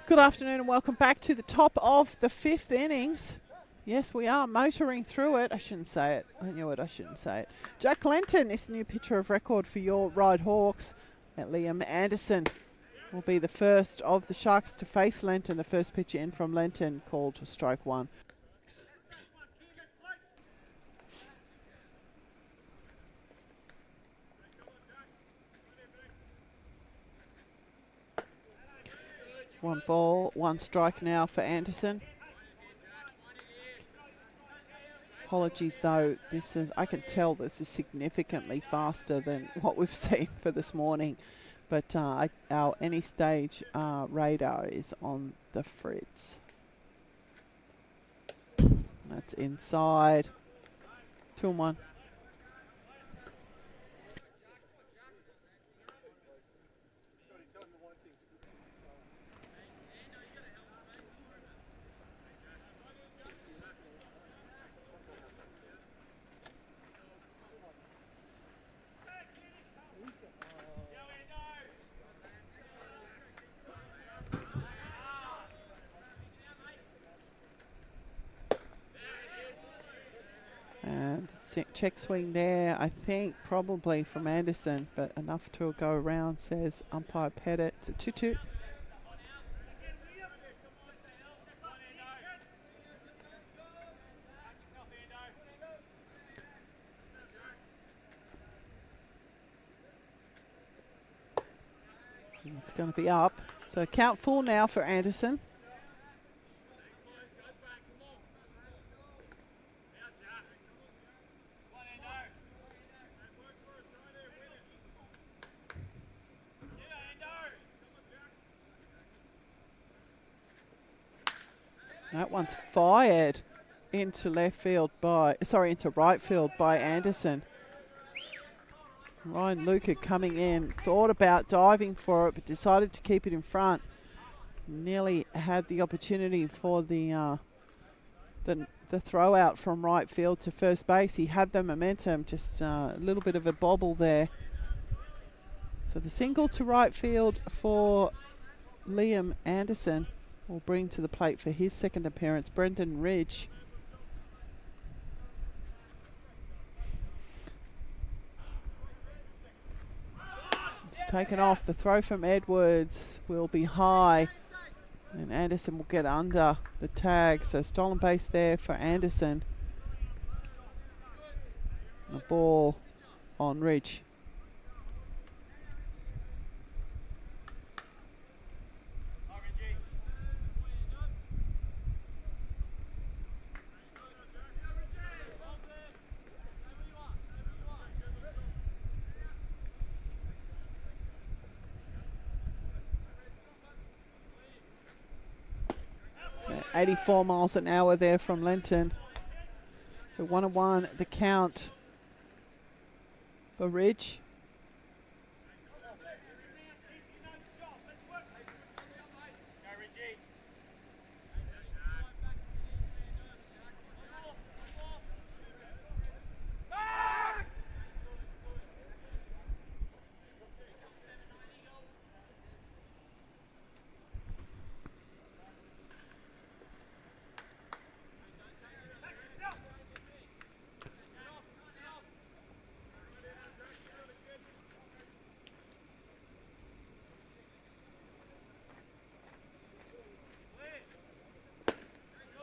Good afternoon and welcome back to the top of the 5th innings. Yes, we are motoring through it. I shouldn't say it. I knew it. I shouldn't say it. Jack Lenton is the new pitcher of record for your Ryde Hawks. And Liam Anderson will be the first of the Sharks to face Lenton. The first pitch in from Lenton called strike one. One ball, one strike now for Anderson. Apologies though, I can tell this is significantly faster than what we've seen for this morning. But our any stage radar is on the fritz. That's inside. 2-1. And check swing there, I think probably from Anderson, but enough to go around, says umpire Pettit. It's a 2-2. It's going to be up. So count full now for Anderson. That one's fired into into right field by Anderson. Ryan Luca coming in, thought about diving for it, but decided to keep it in front. Nearly had the opportunity for the throw out from right field to first base. He had the momentum, just a little bit of a bobble there. So the single to right field for Liam Anderson will bring to the plate for his second appearance Brendan Ridge. It's taken off. The throw from Edwards will be high, and Anderson will get under the tag. So stolen base there for Anderson. The ball on Ridge. Yeah, 84 miles an hour there from Lenton. So 1-1 the count for Ridge.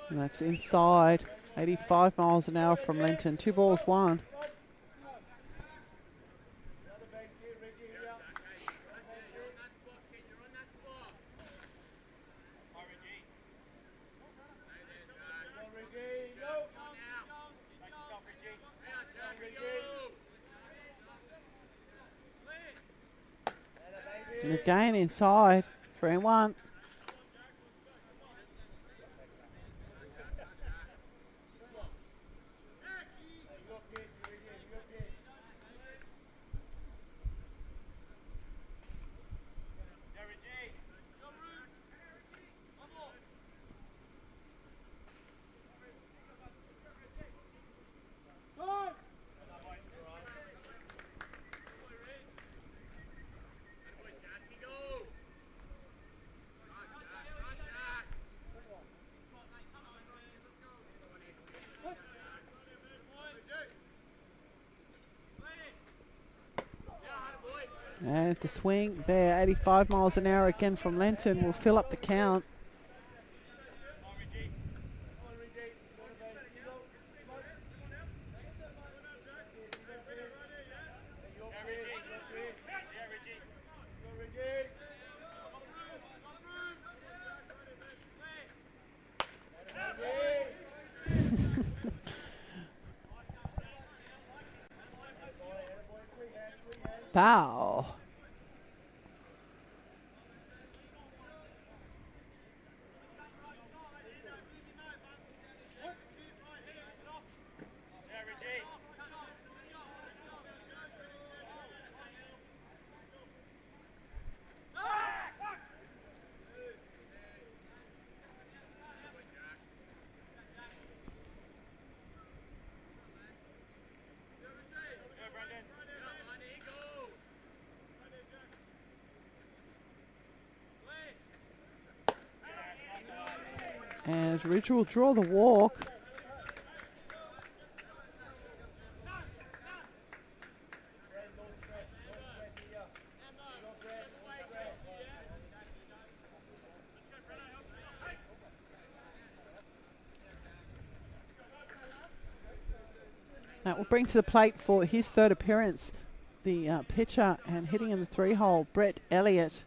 And that's inside. 85 miles an hour from Lenton. 2 balls, 1. And again inside. 3-1. And the swing there, 85 miles an hour again from Lenton, will fill up the count. Foul. And Ridge will draw the walk. That will bring to the plate for his third appearance the pitcher and hitting in the 3-hole, Brett Elliott.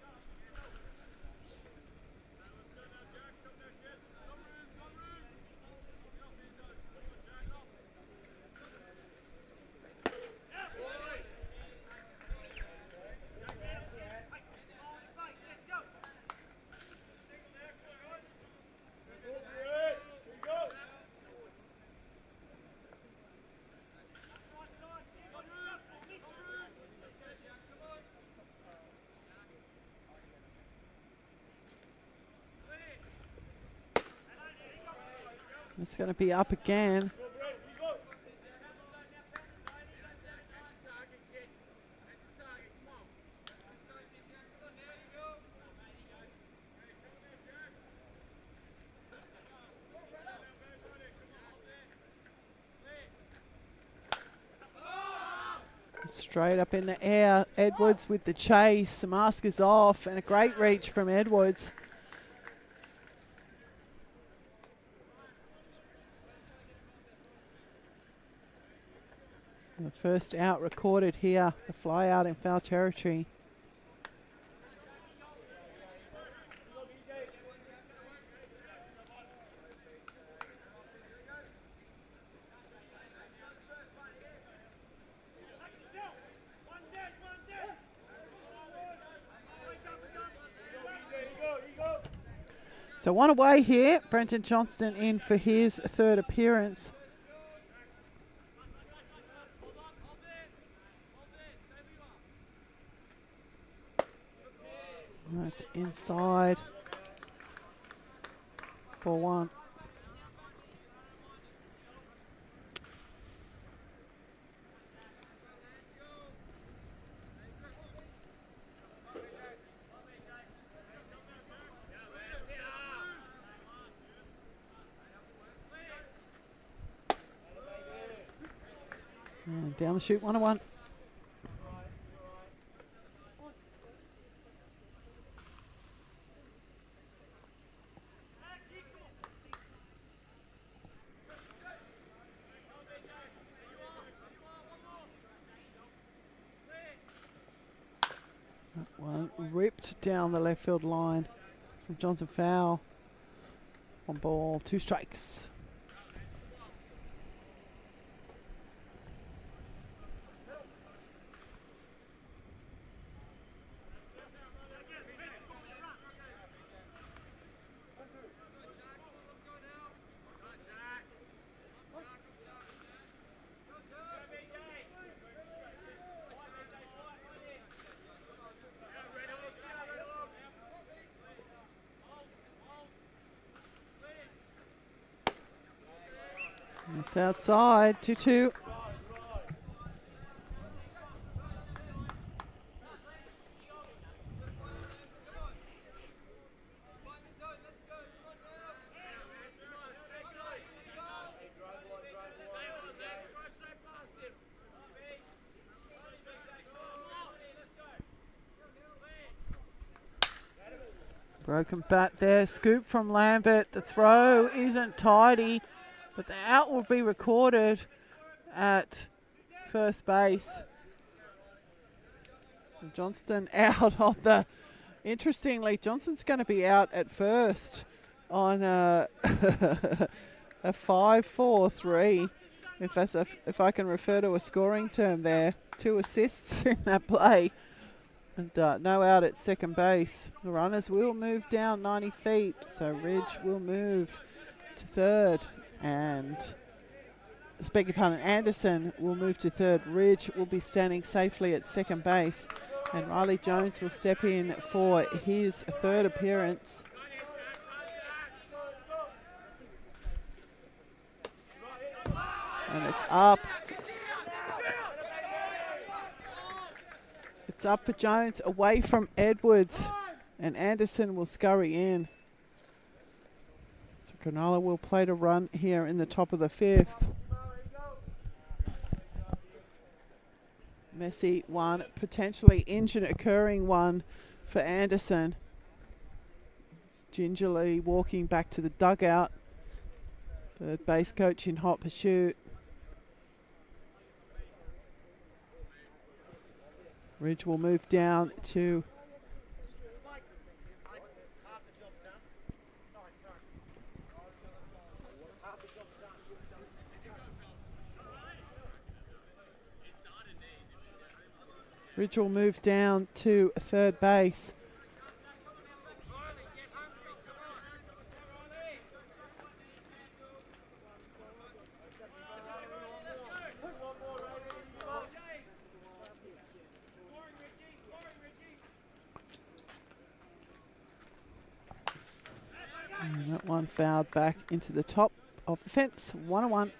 It's going to be up again. Straight up in the air. Edwards with the chase. The mask is off and a great reach from Edwards. The first out recorded here, the fly out in foul territory. So one away here, Brenton Johnston in for his third appearance. That's inside for one. And down the chute, 1-1. One ripped down the left field line from Johnson. Foul. 1 ball, 2 strikes. It's outside, 2-2. Broken bat there, scoop from Lambert. The throw isn't tidy, but the out will be recorded at first base. Johnston out of the... Interestingly, Johnston's going to be out at first on a 5-4-3. if I can refer to a scoring term there. 2 assists in that play. And no out at second base. The runners will move down 90 feet. So Ridge will move to third. And beg your pardon, Anderson will move to third. Ridge will be standing safely at second base. And Riley Jones will step in for his third appearance. And it's up. It's up for Jones, away from Edwards, and Anderson will scurry in. So Cronulla will play to run here in the top of the 5th. Messy one, potentially injury occurring one for Anderson. Gingerly walking back to the dugout. Third base coach in hot pursuit. Ridge will move down to third base. And that one fouled back into the top of the fence. 1-1.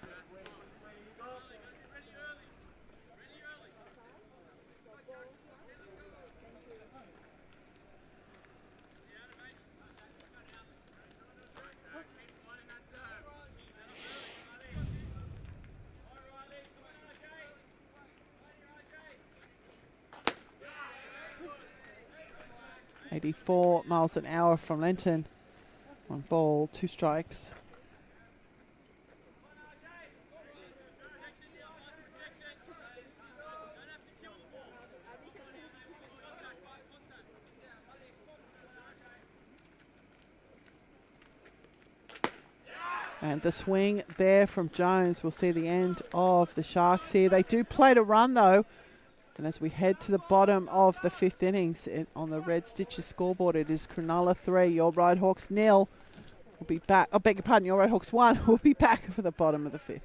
.84 miles an hour from Lenton. 1 ball, 2 strikes. And the swing there from Jones will see the end of the Sharks here. They do play to run though. And as we head to the bottom of the 5th innings, on the Red Stitches scoreboard, it is Cronulla 3, your Ryde Hawks 0. We'll be back. I beg your pardon, your Ryde Hawks 1. We'll be back for the bottom of the 5th.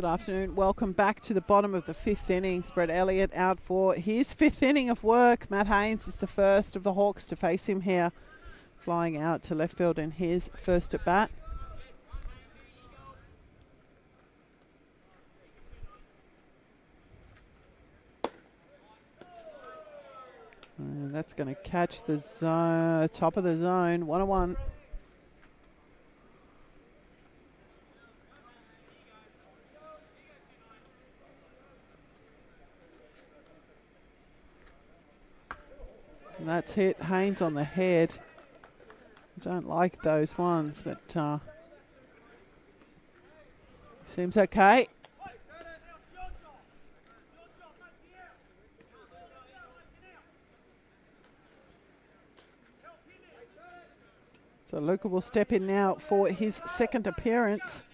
Good afternoon. Welcome back to the bottom of the 5th innings. Brett Elliott out for his 5th inning of work. Matt Haynes is the first of the Hawks to face him here, flying out to left field in his first at bat. And that's going to catch the zone, top of the zone, 1-1. And that's hit Haynes on the head. I don't like those ones, but seems okay. So Luca will step in now for his second appearance.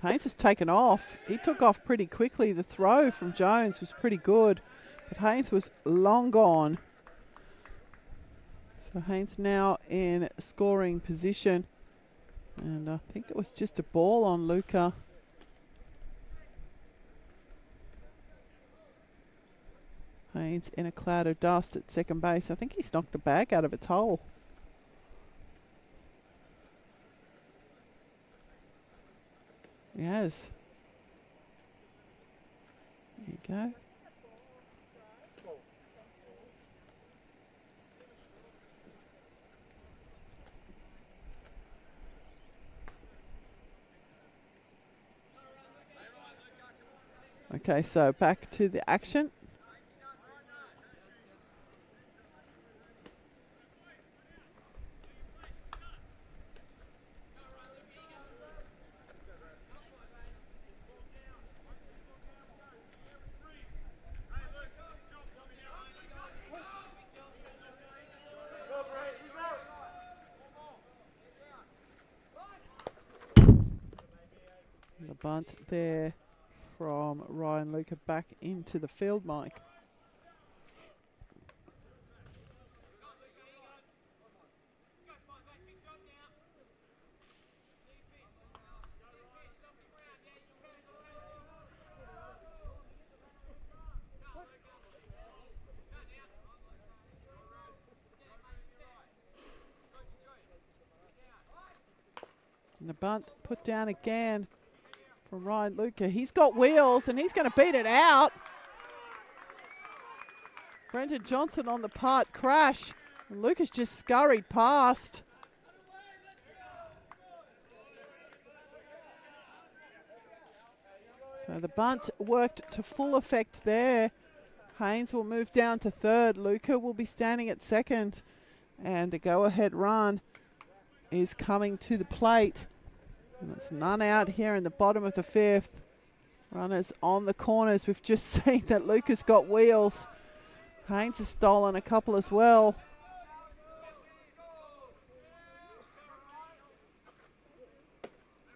Haynes has taken off. He took off pretty quickly. The throw from Jones was pretty good, but Haynes was long gone. So Haynes now in scoring position. And I think it was just a ball on Luca. Haynes in a cloud of dust at second base. I think he's knocked the bag out of its hole. He has. There you go. Okay, so back to the action. The bunt there from Ryan Luca back into the field, Mike. And the bunt put down again from Ryan Luca. He's got wheels and he's going to beat it out. Brendan Johnson on the part crash. And Luca's just scurried past. So the bunt worked to full effect there. Haynes will move down to third. Luca will be standing at second. And the go-ahead run is coming to the plate. And it's none out here in the bottom of the 5th. Runners on the corners. We've just seen that Luca's got wheels. Haynes has stolen a couple as well.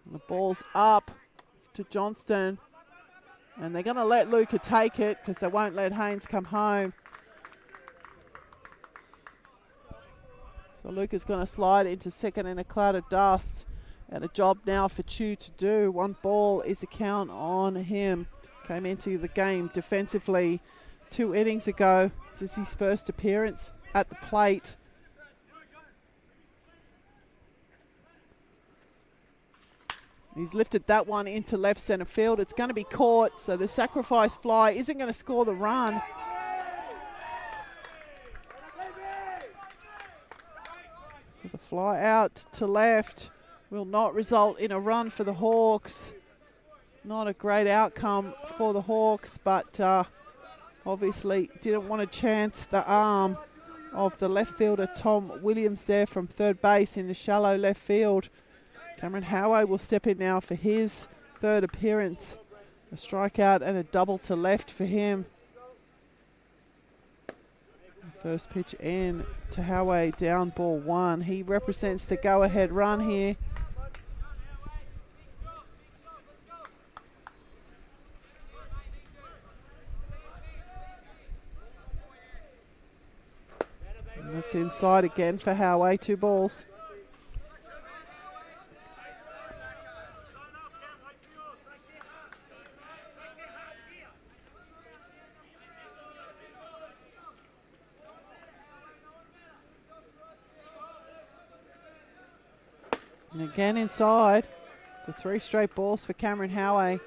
And the ball's up to Johnston. And they're going to let Luca take it because they won't let Haynes come home. So Luca's going to slide into second in a cloud of dust. And a job now for Chu to do. 1 ball is a count on him. Came into the game defensively 2 innings ago. This is his first appearance at the plate. He's lifted that one into left centre field. It's going to be caught, so the sacrifice fly isn't going to score the run. So the fly out to left will not result in a run for the Hawks. Not a great outcome for the Hawks, but obviously didn't want to chance the arm of the left fielder Tom Williams there from third base in the shallow left field. Cameron Howay will step in now for his third appearance. A strikeout and a double to left for him. First pitch in to Howay, down ball 1. He represents the go-ahead run here. It's inside again for Howay, 2 balls. And again inside. So 3 straight balls for Cameron Howay.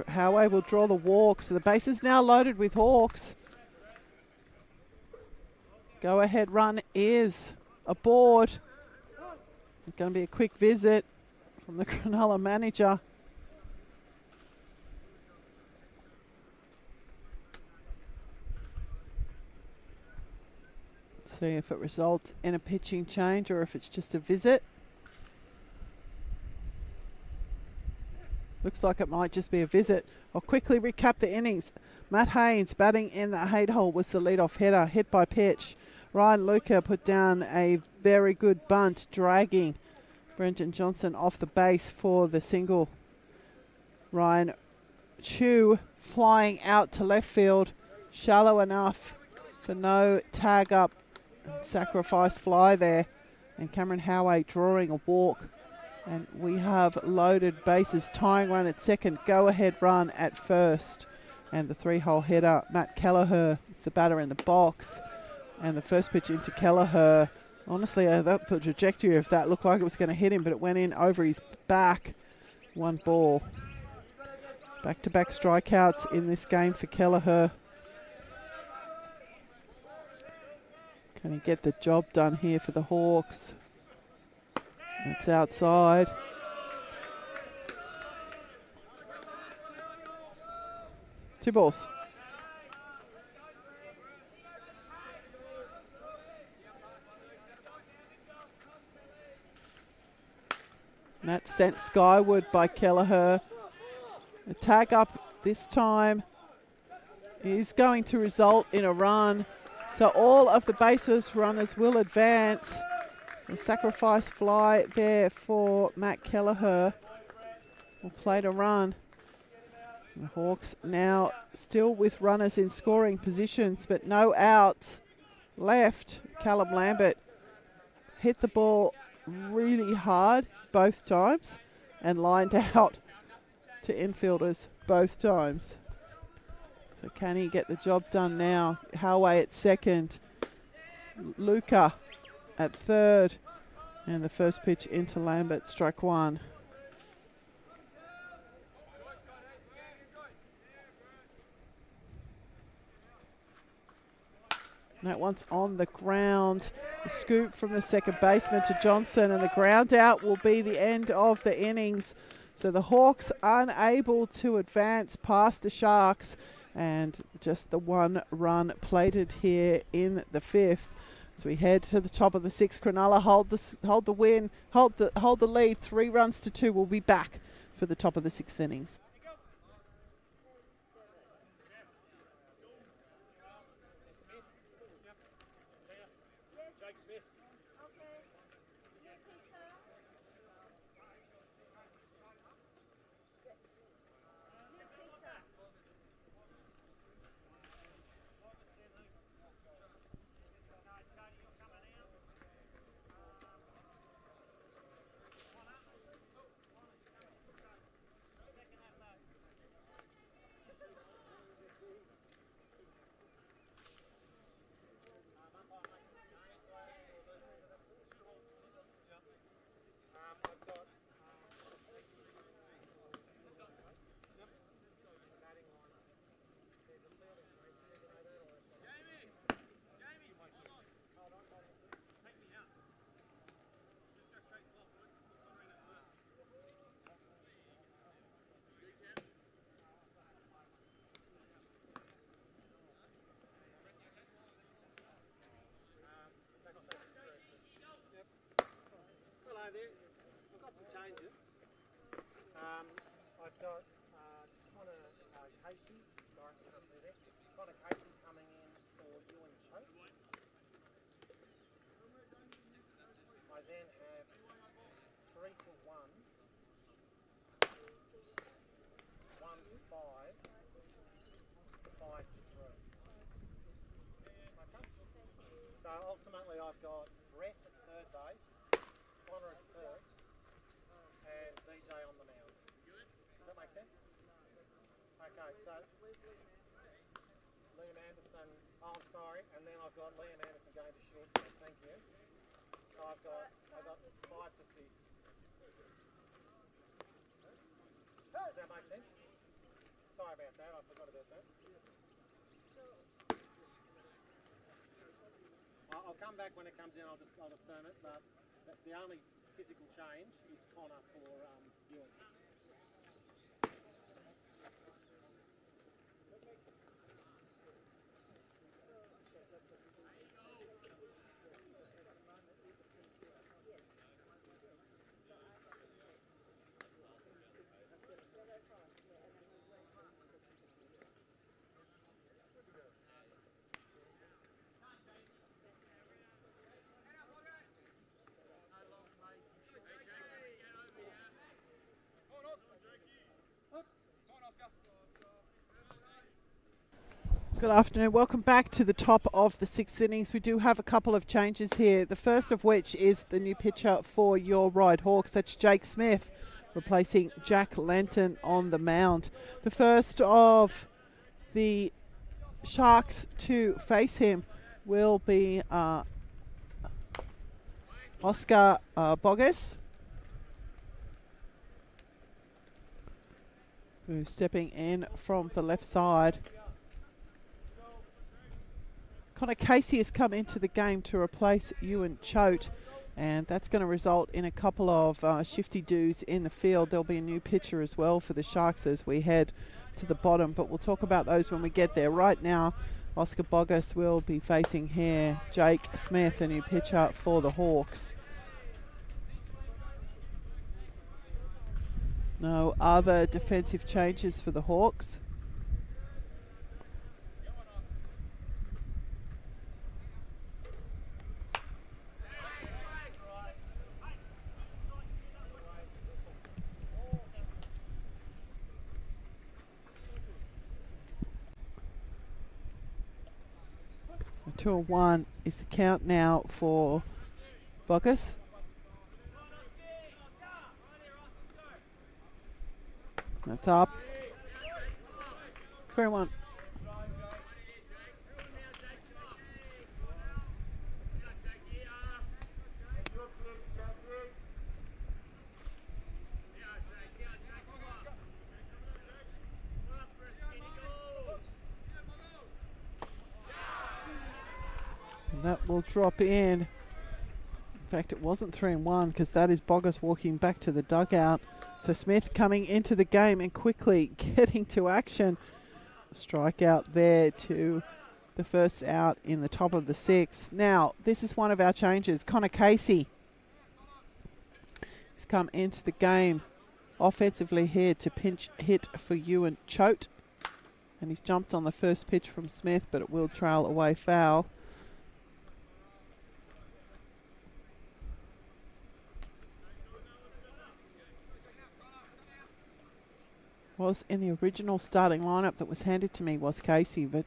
Howay will draw the walk. So the base is now loaded with Hawks. Go ahead run is aboard. It's going to be a quick visit from the Cronulla manager. Let's see if it results in a pitching change or if it's just a visit. Looks like it might just be a visit. I'll quickly recap the innings. Matt Haynes batting in the 8 hole was the leadoff hitter, hit by pitch. Ryan Luca put down a very good bunt, dragging Brenton Johnson off the base for the single. Ryan Chu flying out to left field, shallow enough for no tag up, sacrifice fly there. And Cameron Howay drawing a walk. And we have loaded bases, tying run at second, go ahead run at first. And the 3-hole hitter, Matt Kelleher, is the batter in the box. And the first pitch into Kelleher. Honestly, I thought the trajectory of that looked like it was going to hit him, but it went in over his back. 1 ball. Back-to-back strikeouts in this game for Kelleher. Can he get the job done here for the Hawks? It's outside. Two balls. And that's sent skyward by Kelleher. The tag up this time is going to result in a run. So all of the bases runners will advance. So sacrifice fly there for Matt Kelleher. Will play to run. And the Hawks now still with runners in scoring positions, but no outs left. Callum Lambert hit the ball really hard both times and lined out to infielders both times. So can he get the job done now? Howay at second. Luca at third. And the first pitch into Lambert, strike 1. That one's on the ground. The scoop from the second baseman to Johnson, and the ground out will be the end of the innings. So the Hawks unable to advance past the Sharks, and just the 1 run plated here in the 5th. So we head to the top of the 6th. Cronulla hold the lead. 3 runs to 2. We'll be back for the top of the 6th innings. I've got some changes. I've got Connor Casey, Connor Casey coming in for Ewan Choate. then have 3 to 1, 1 to 5, 5 to 3. Okay? So ultimately I've got Brett at third base, Connor at first, and DJ on the mound. Does that make sense? Okay, so Liam Anderson, oh I'm sorry, and then I've got Liam Anderson going to shortstop, thank you. So I've got 5 to 6. Does that make sense? Sorry about that, I forgot about that. I'll come back when it comes in, I'll affirm it, but the only physical change is Connor for Ewan. Good afternoon. Welcome back to the top of the sixth innings. We do have a couple of changes here. The first of which is the new pitcher for your Ryde Hawks. That's Jake Smith replacing Jack Lenton on the mound. The first of the Sharks to face him will be Oscar Bogus, who's stepping in from the left side. Connor Casey has come into the game to replace Ewan Choate, and that's going to result in a couple of shifty doos in the field. There'll be a new pitcher as well for the Sharks as we head to the bottom, but we'll talk about those when we get there. Right now, Oscar Bogus will be facing here Jake Smith, a new pitcher for the Hawks. No other defensive changes for the Hawks. A 2-1 is the count now for Bogus. That's up. 3-1. That will drop in. In fact, it wasn't 3-1 because that is Bogus walking back to the dugout. So Smith coming into the game and quickly getting to action. Strikeout there to the first out in the top of the sixth. Now, this is one of our changes. Connor Casey has come into the game offensively here to pinch hit for Ewan Choate. And he's jumped on the first pitch from Smith, but it will trail away foul. Was in the original starting lineup that was handed to me was Casey, but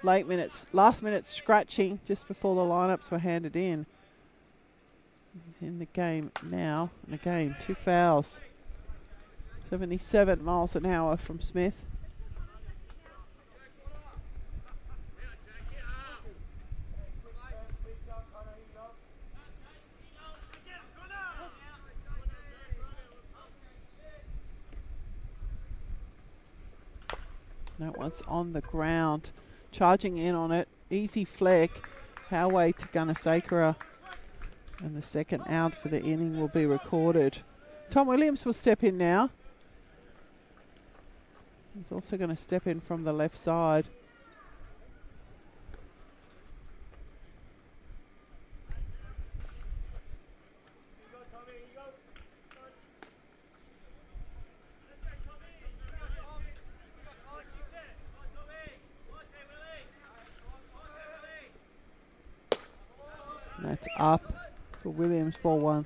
last minute scratching just before the lineups were handed in. He's in the game now, and again, 2 fouls. 77 miles an hour from Smith. That one's on the ground, charging in on it. Easy flick. Howway to Gunasakura. And the second out for the inning will be recorded. Tom Williams will step in now. He's also going to step in from the left side. That's up. for Williams, ball 1.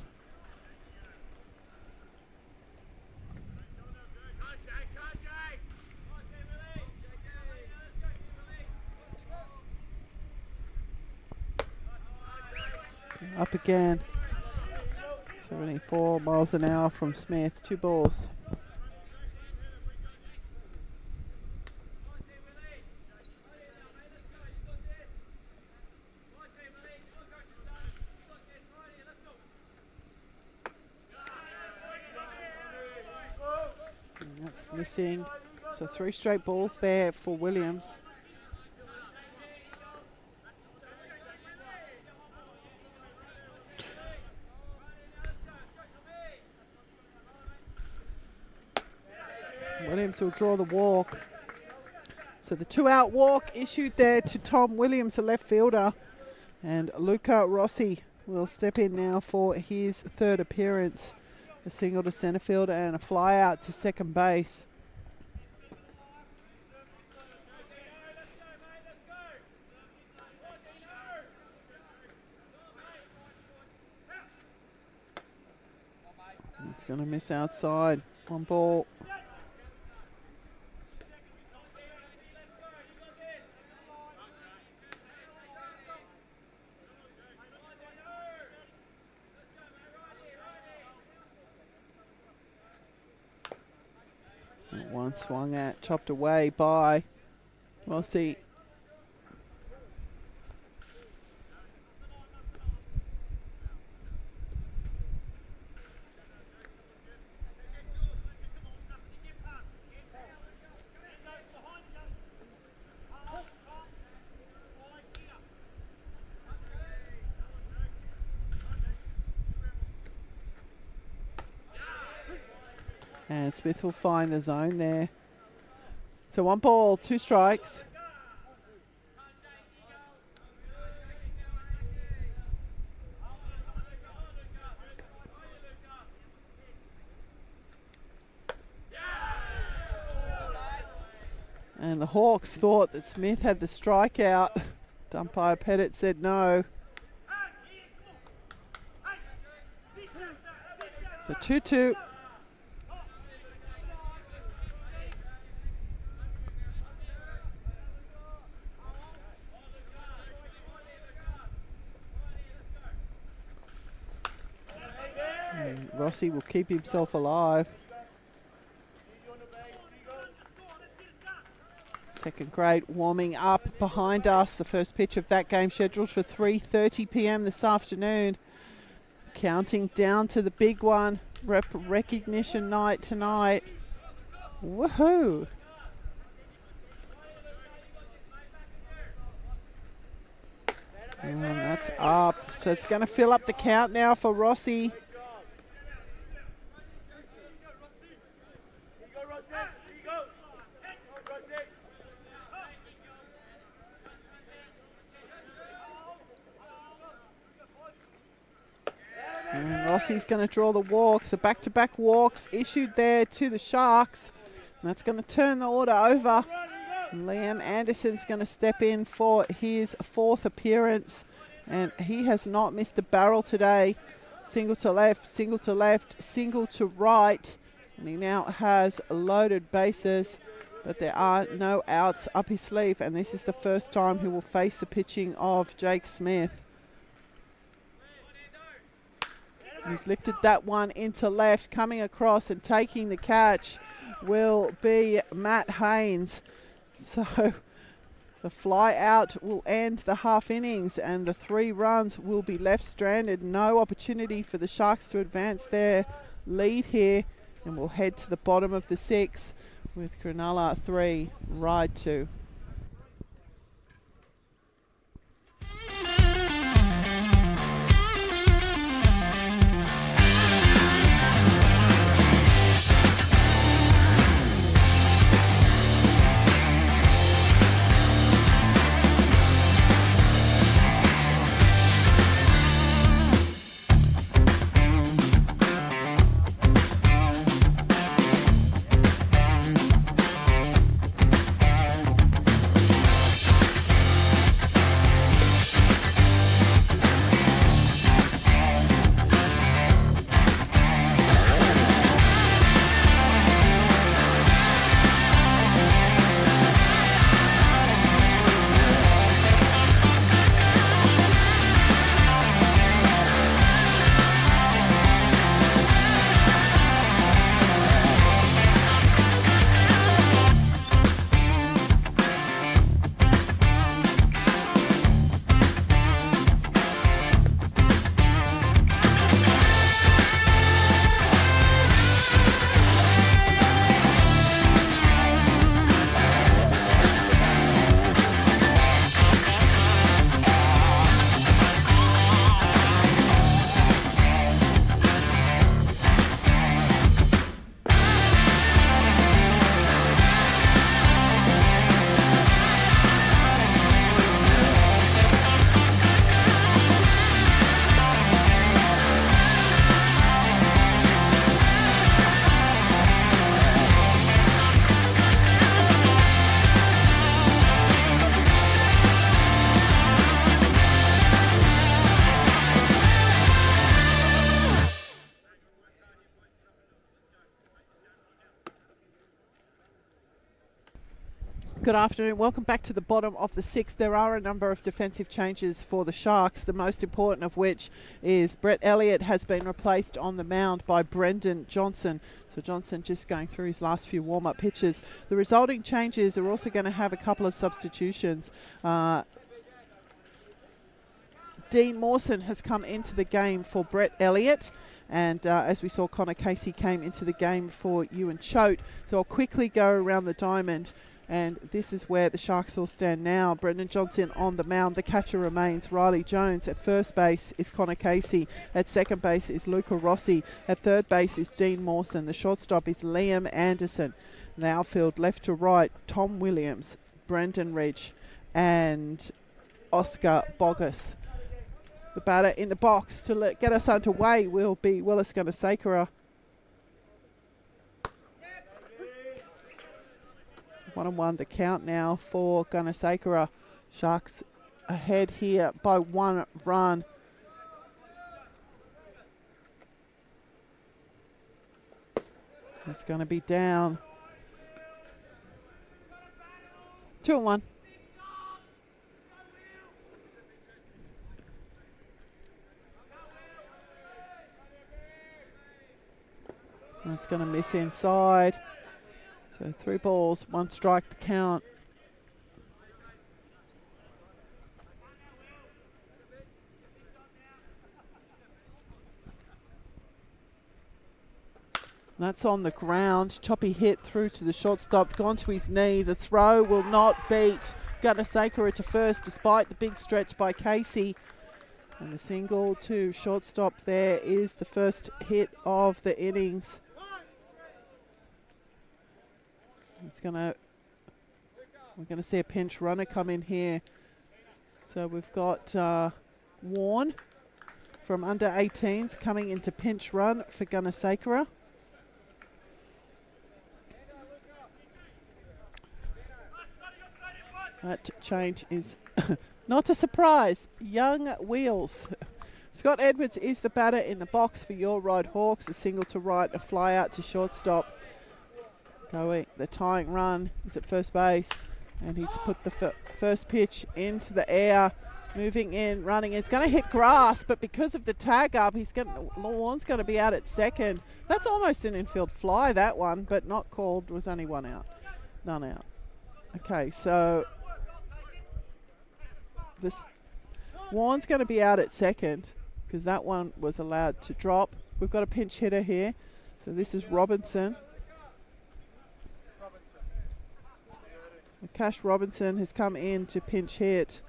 Up again. 74 miles an hour from Smith. 2 balls. And that's missing. So 3 straight balls there for Williams. Williams will draw the walk. So the 2-out walk issued there to Tom Williams, the left fielder. And Luca Rossi will step in now for his 3rd appearance. A single to centre field and a fly out to second base. It's going to miss outside. 1 ball. One swung at, chopped away by Rossi. And Smith will find the zone there. So 1 ball, 2 strikes. And the Hawks thought that Smith had the strikeout. Umpire Pettit said no. So 2-2. Rossi will keep himself alive. Second grade warming up behind us. The first pitch of that game scheduled for 3:30 p.m. this afternoon. Counting down to the big one. Recognition night tonight. Woohoo! And that's up. So it's going to fill up the count now for Rossi. And Rossi's going to draw the walks. The back-to-back walks issued there to the Sharks. And that's going to turn the order over. Liam Anderson's going to step in for his 4th appearance. And he has not missed a barrel today. Single to left, single to left, single to right. And he now has loaded bases. But there are no outs up his sleeve. And this is the first time he will face the pitching of Jake Smith. He's lifted that one into left. Coming across and taking the catch will be Matt Haynes. So the fly out will end the half innings and the 3 runs will be left stranded. No opportunity for the Sharks to advance their lead here. And we'll head to the bottom of the 6 with Cronulla 3, Ryde 2. Good afternoon. Welcome back to the bottom of the sixth. There are a number of defensive changes for the Sharks, the most important of which is Brett Elliott has been replaced on the mound by Brendan Johnson. So Johnson just going through his last few warm-up pitches. The resulting changes are also going to have a couple of substitutions. Dean Mawson has come into the game for Brett Elliott. And as we saw, Connor Casey came into the game for Ewan Choate. So I'll quickly go around the diamond. And this is where the Sharks will stand now. Brendan Johnson on the mound. The catcher remains Riley Jones. At first base is Connor Casey. At second base is Luca Rossi. At third base is Dean Mawson. The shortstop is Liam Anderson. The outfield left to right, Tom Williams, Brendan Ridge, and Oscar Bogus. The batter in the box to get us underway will be Willis Gunasakara. 1-1 the count now for Gunasakara. Sharks ahead here by 1 run. It's going to be down. 2-1. That's going to miss inside. So 3 balls, 1 strike to count. That's on the ground. Choppy hit through to the shortstop, gone to his knee. The throw will not beat Gunasakara to first, despite the big stretch by Casey. And the single to shortstop there is the first hit of the innings. We're going to see a pinch runner come in here. So we've got Warren from under 18s coming into pinch run for Gunasakara. That change is not a surprise. Young Wheels. Scott Edwards is the batter in the box for your Ryde Hawks. A single to right, a fly out to shortstop. Going, the tying run is at first base, and he's put the first pitch into the air, moving in, running. It's going to hit grass, but because of the tag up, Warren's going to be out at second. That's almost an infield fly, that one, but not called. Was only 1 out, none out. Okay, so Warren's going to be out at second because that one was allowed to drop. We've got a pinch hitter here, so this is Robinson. Cash Robinson has come in to pinch hit.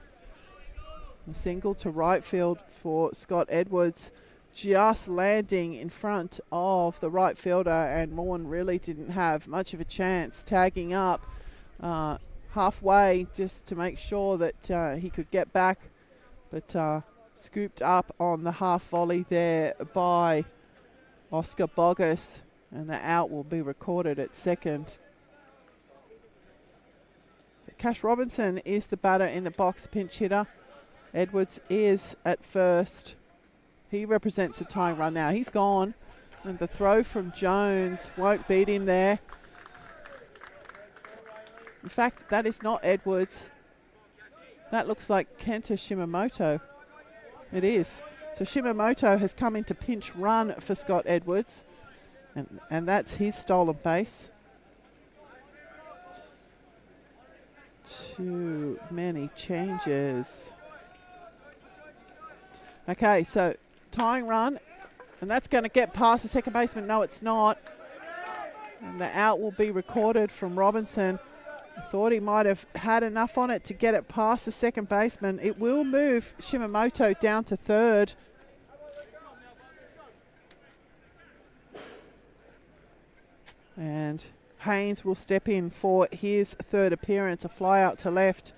A single to right field for Scott Edwards, just landing in front of the right fielder, and Morn really didn't have much of a chance, tagging up halfway just to make sure that he could get back, but scooped up on the half volley there by Oscar Bogus, and the out will be recorded at second. Cash Robinson is the batter in the box, pinch hitter. Edwards is at first. He represents the tying run now. He's gone, and the throw from Jones won't beat him there. In fact, that is not Edwards. That looks like Kenta Shimamoto. It is. So Shimamoto has come into pinch run for Scott Edwards, and that's his stolen base. Too many changes. Okay, so tying run, and that's going to get past the second baseman. No, it's not. And the out will be recorded from Robinson. I thought he might have had enough on it to get it past the second baseman. It will move Shimamoto down to third. And Haynes will step in for his third appearance. A fly out to left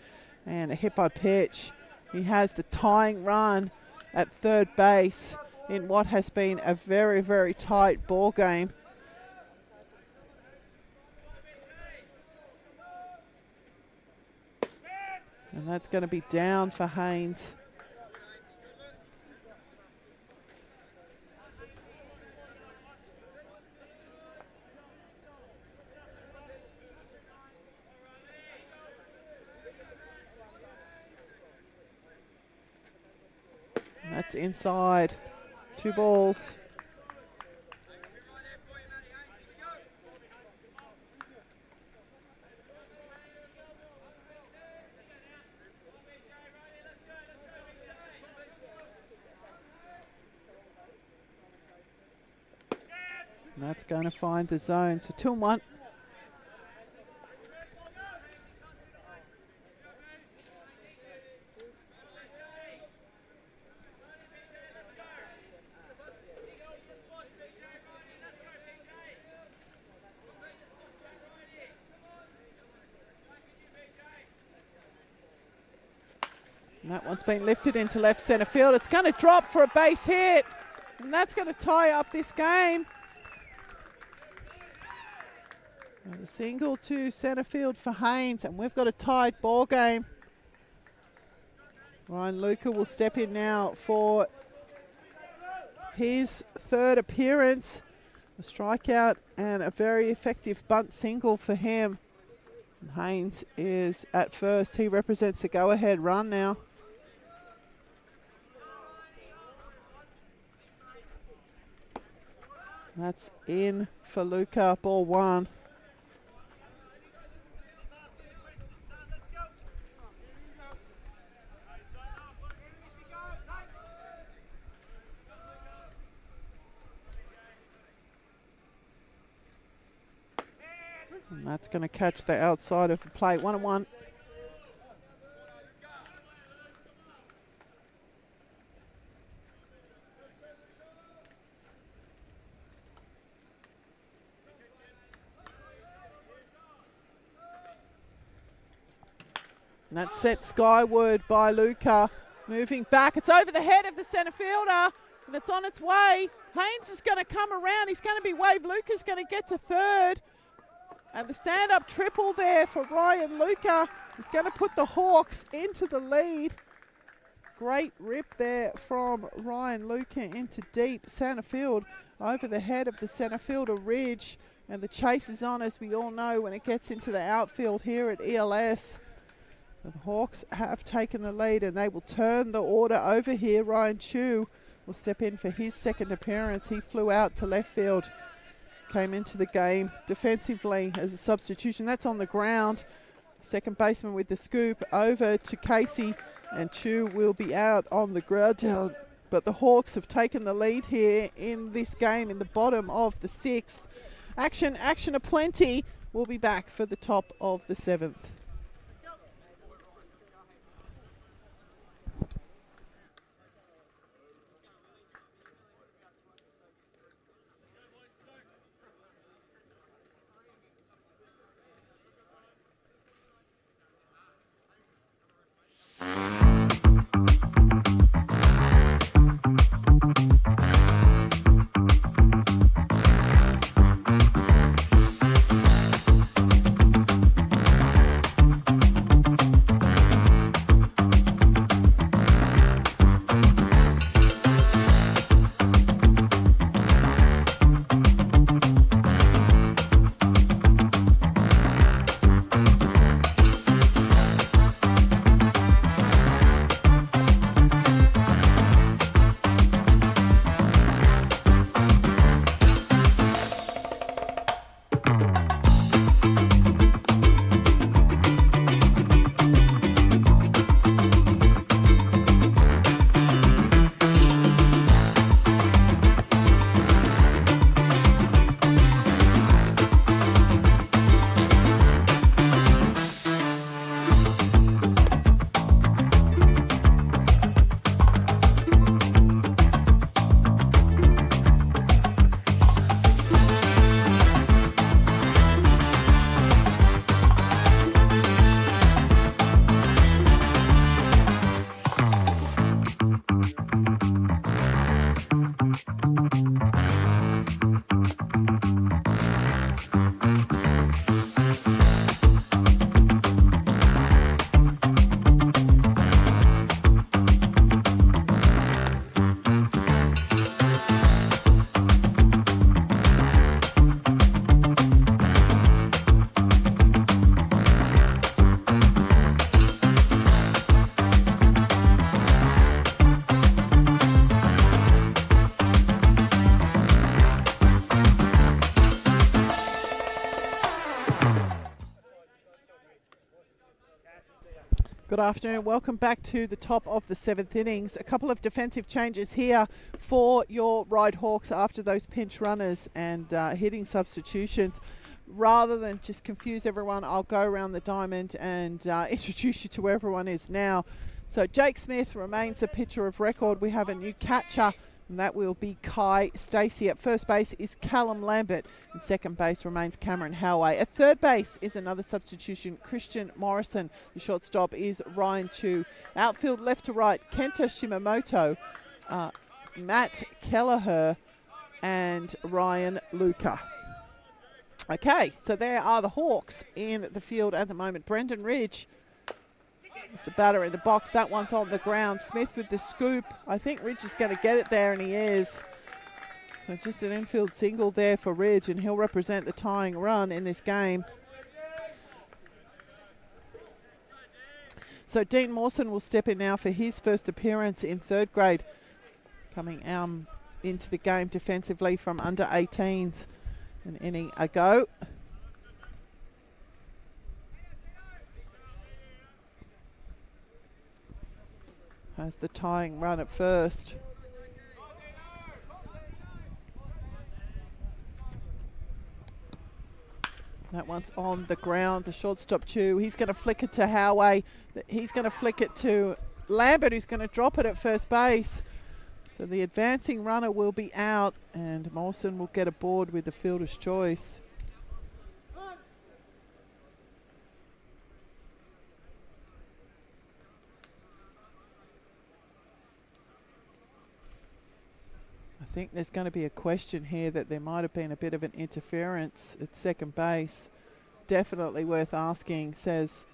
and a hit by pitch. He has the tying run at third base in what has been a very, very tight ball game. And that's going to be down for Haynes. It's inside. 2 balls. And that's going to find the zone. So 2-1. And that one's been lifted into left centre field. It's going to drop for a base hit. And that's going to tie up this game. A single to centre field for Haynes, and we've got a tied ball game. Ryan Luca will step in now for his 3rd appearance. A strikeout and a very effective bunt single for him. And Haynes is at first. He represents the go-ahead run now. That's in for Luca, ball 1. And that's going to catch the outside of the plate. 1-1. And that's set skyward by Luca. Moving back. It's over the head of the centre fielder. And it's on its way. Haynes is going to come around. He's going to be waved. Luca's going to get to 3rd. And the stand-up triple there for Ryan Luca is going to put the Hawks into the lead. Great rip there from Ryan Luca into deep centre field over the head of the centre fielder Ridge. And the chase is on, as we all know, when it gets into the outfield here at ELS. The Hawks have taken the lead and they will turn the order over here. Ryan Chu will step in for his 2nd appearance. He flew out to left field. Came into the game defensively as a substitution. That's on the ground. Second baseman with the scoop over to Casey, and Chu will be out on the ground down. But the Hawks have taken the lead here in this game in the bottom of the 6th. Action aplenty. We'll be back for the top of the 7th. Good afternoon. Welcome back to the top of the 7th innings. A couple of defensive changes here for your Ryde Hawks after those pinch runners and hitting substitutions. Rather than just confuse everyone, I'll go around the diamond and introduce you to where everyone is now. So Jake Smith remains a pitcher of record. We have a new catcher, and that will be Kai Stacey. At first base is Callum Lambert, and second base remains Cameron Howay. At third base is another substitution, Christian Morrison. The shortstop is Ryan Chu. Outfield left to right, Kenta Shimamoto, Matt Kelleher, and Ryan Luca. Okay, so there are the Hawks in the field at the moment. Brendan Ridge is the batter in the box. That one's on the ground. Smith with the scoop. I think Ridge is going to get it there, and he is. So just an infield single there for Ridge, and he'll represent the tying run in this game. So Dean Mawson will step in now for his first appearance in third grade, coming into the game defensively from under 18s. An inning ago. Has the tying run at first. That one's on the ground. The shortstop Chu. He's going to flick it to Howay. He's going to flick it to Lambert, who's going to drop it at first base. So the advancing runner will be out, and Mawson will get aboard with the fielder's choice. I think there's going to be a question here that there might have been a bit of an interference at second base. Definitely worth asking, says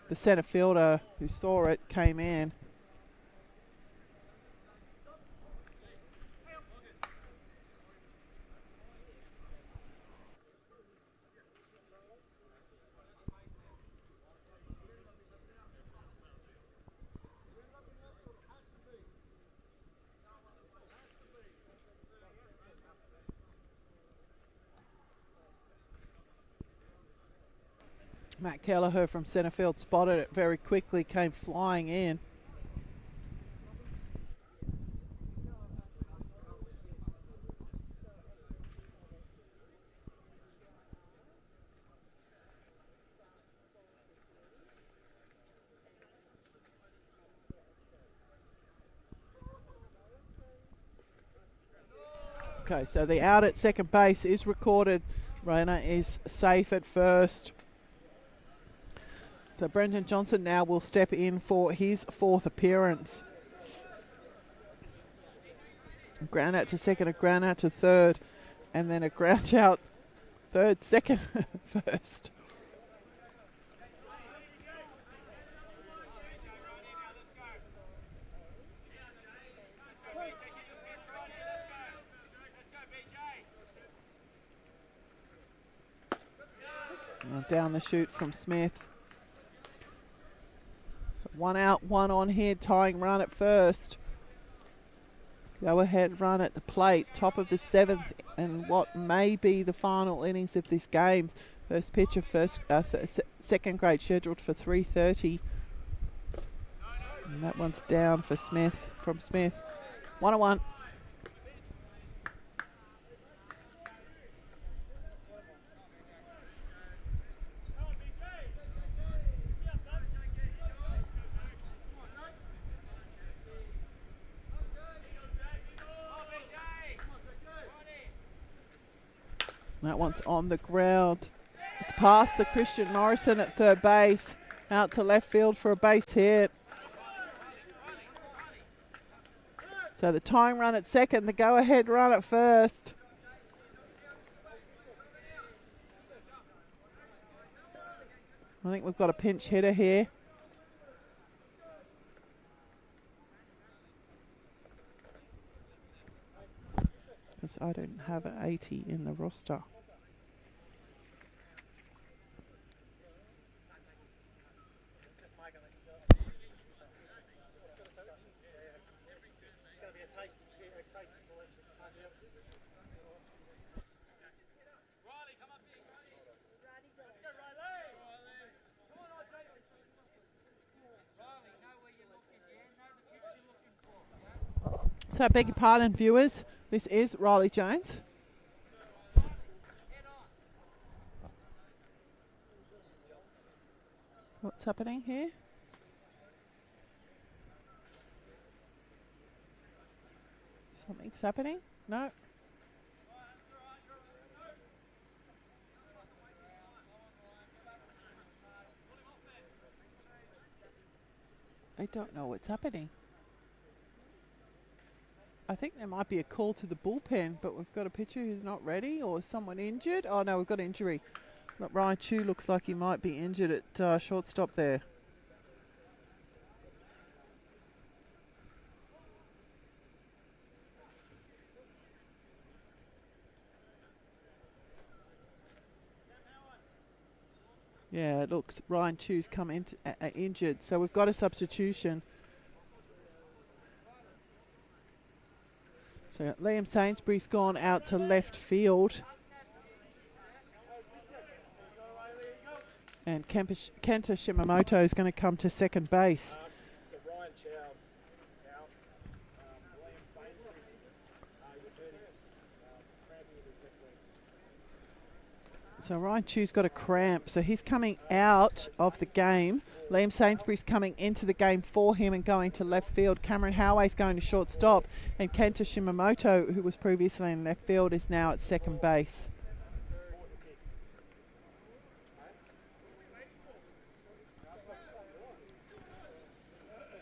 the centre fielder who saw it, came in. Matt Kelleher from centre field spotted it very quickly, came flying in. Okay, so the out at second base is recorded. Rayner is safe at first. So Brendan Johnson now will step in for his fourth appearance. A ground out to second, a ground out to third, and then a ground out third, second, first. Down the chute from Smith. So one out, one on here, tying run at first. Go ahead run at the plate, top of the 7th, and what may be the final innings of this game. First pitch of second grade scheduled for 3:30. And that one's down for Smith, from Smith. 1-1. That one's on the ground. It's past the Christian Morrison at third base. Out to left field for a base hit. So the tying run at second, the go-ahead run at first. I think we've got a pinch hitter here. Because I don't have an 80 in the roster. So, beg your pardon, viewers. This is Riley Jones. What's happening here? Something's happening? No. I don't know what's happening. I think there might be a call to the bullpen, but we've got a pitcher who's not ready, or someone injured. Oh no, we've got injury. Look, Ryan Chu looks like he might be injured at shortstop there. Yeah, it looks Ryan Chu's come in injured, so we've got a substitution. So Liam Sainsbury's gone out to left field. And Kenta Shimamoto is going to come to second base. So Ryan Chow's out. Liam Sainsbury is hurting, cramping with his left leg. So Ryan Chu's got a cramp, so he's coming out of the game. Liam Sainsbury's coming into the game for him and going to left field. Cameron Howay's going to shortstop, and Kenta Shimamoto, who was previously in left field, is now at second base.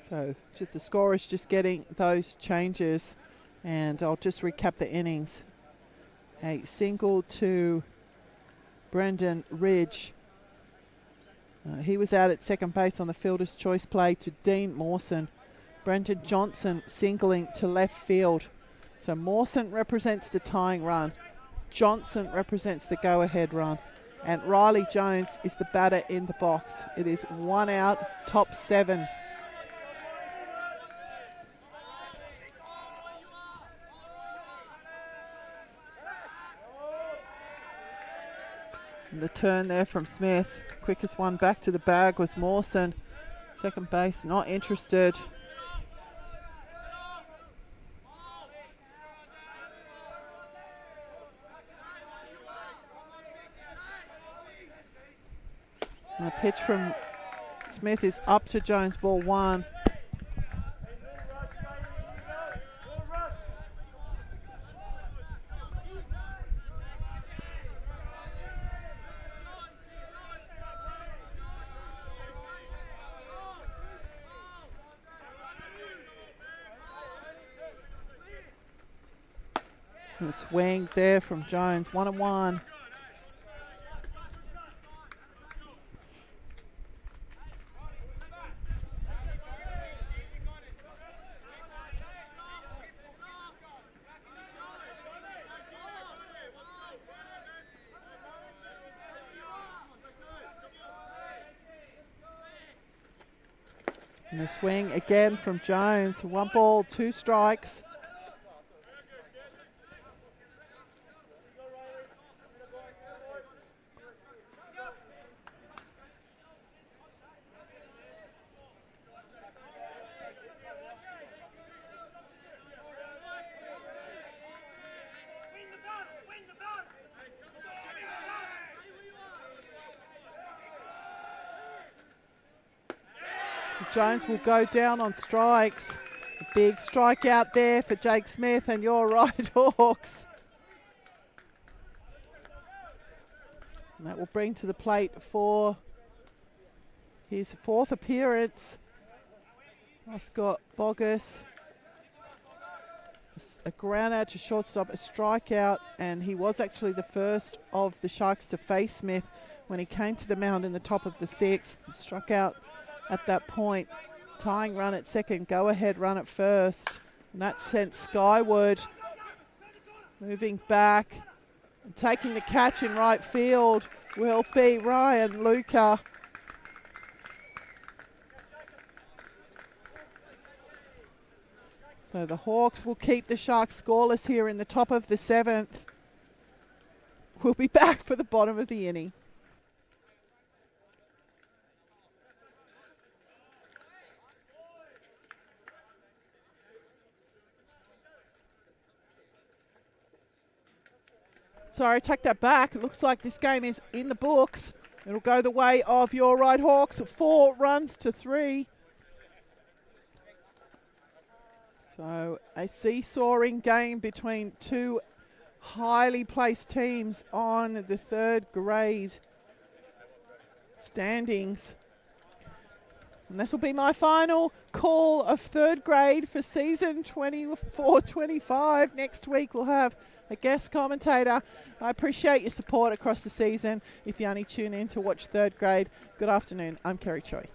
So the score is just getting those changes, and I'll just recap the innings. A single to Brendan Ridge. He was out at second base on the fielder's choice play to Dean Mawson. Brendan Johnson singling to left field. So Mawson represents the tying run. Johnson represents the go-ahead run. And Riley Jones is the batter in the box. It is 1 out, top 7. And the turn there from Smith. Quickest one back to the bag was Mawson. Second base, not interested. And the pitch from Smith is up to Jones, ball 1. And the swing there from Jones, 1-1. And the swing again from Jones, 1 ball, 2 strikes. Jones will go down on strikes. A big strikeout there for Jake Smith, and you're right, Hawks. And that will bring to the plate for his 4th appearance Scott Bogus. A ground out to shortstop, a strikeout, and he was actually the first of the Sharks to face Smith when he came to the mound in the top of the 6th. Struck out at that point. Tying run at second, go ahead run at first. And that sent skyward. Moving back and taking the catch in right field will be Ryan Luca. So the Hawks will keep the Sharks scoreless here in the top of the 7th. We'll be back for the bottom of the inning. Sorry, take that back. It looks like this game is in the books. It'll go the way of your Ryde Hawks, 4 runs to 3. So a seesawing game between two highly placed teams on the 3rd grade standings. And this will be my final call of 3rd grade for season 24-25. Next week we'll have a guest commentator. I appreciate your support across the season. If you only tune in to watch 3rd grade, good afternoon. I'm Kerry Choi.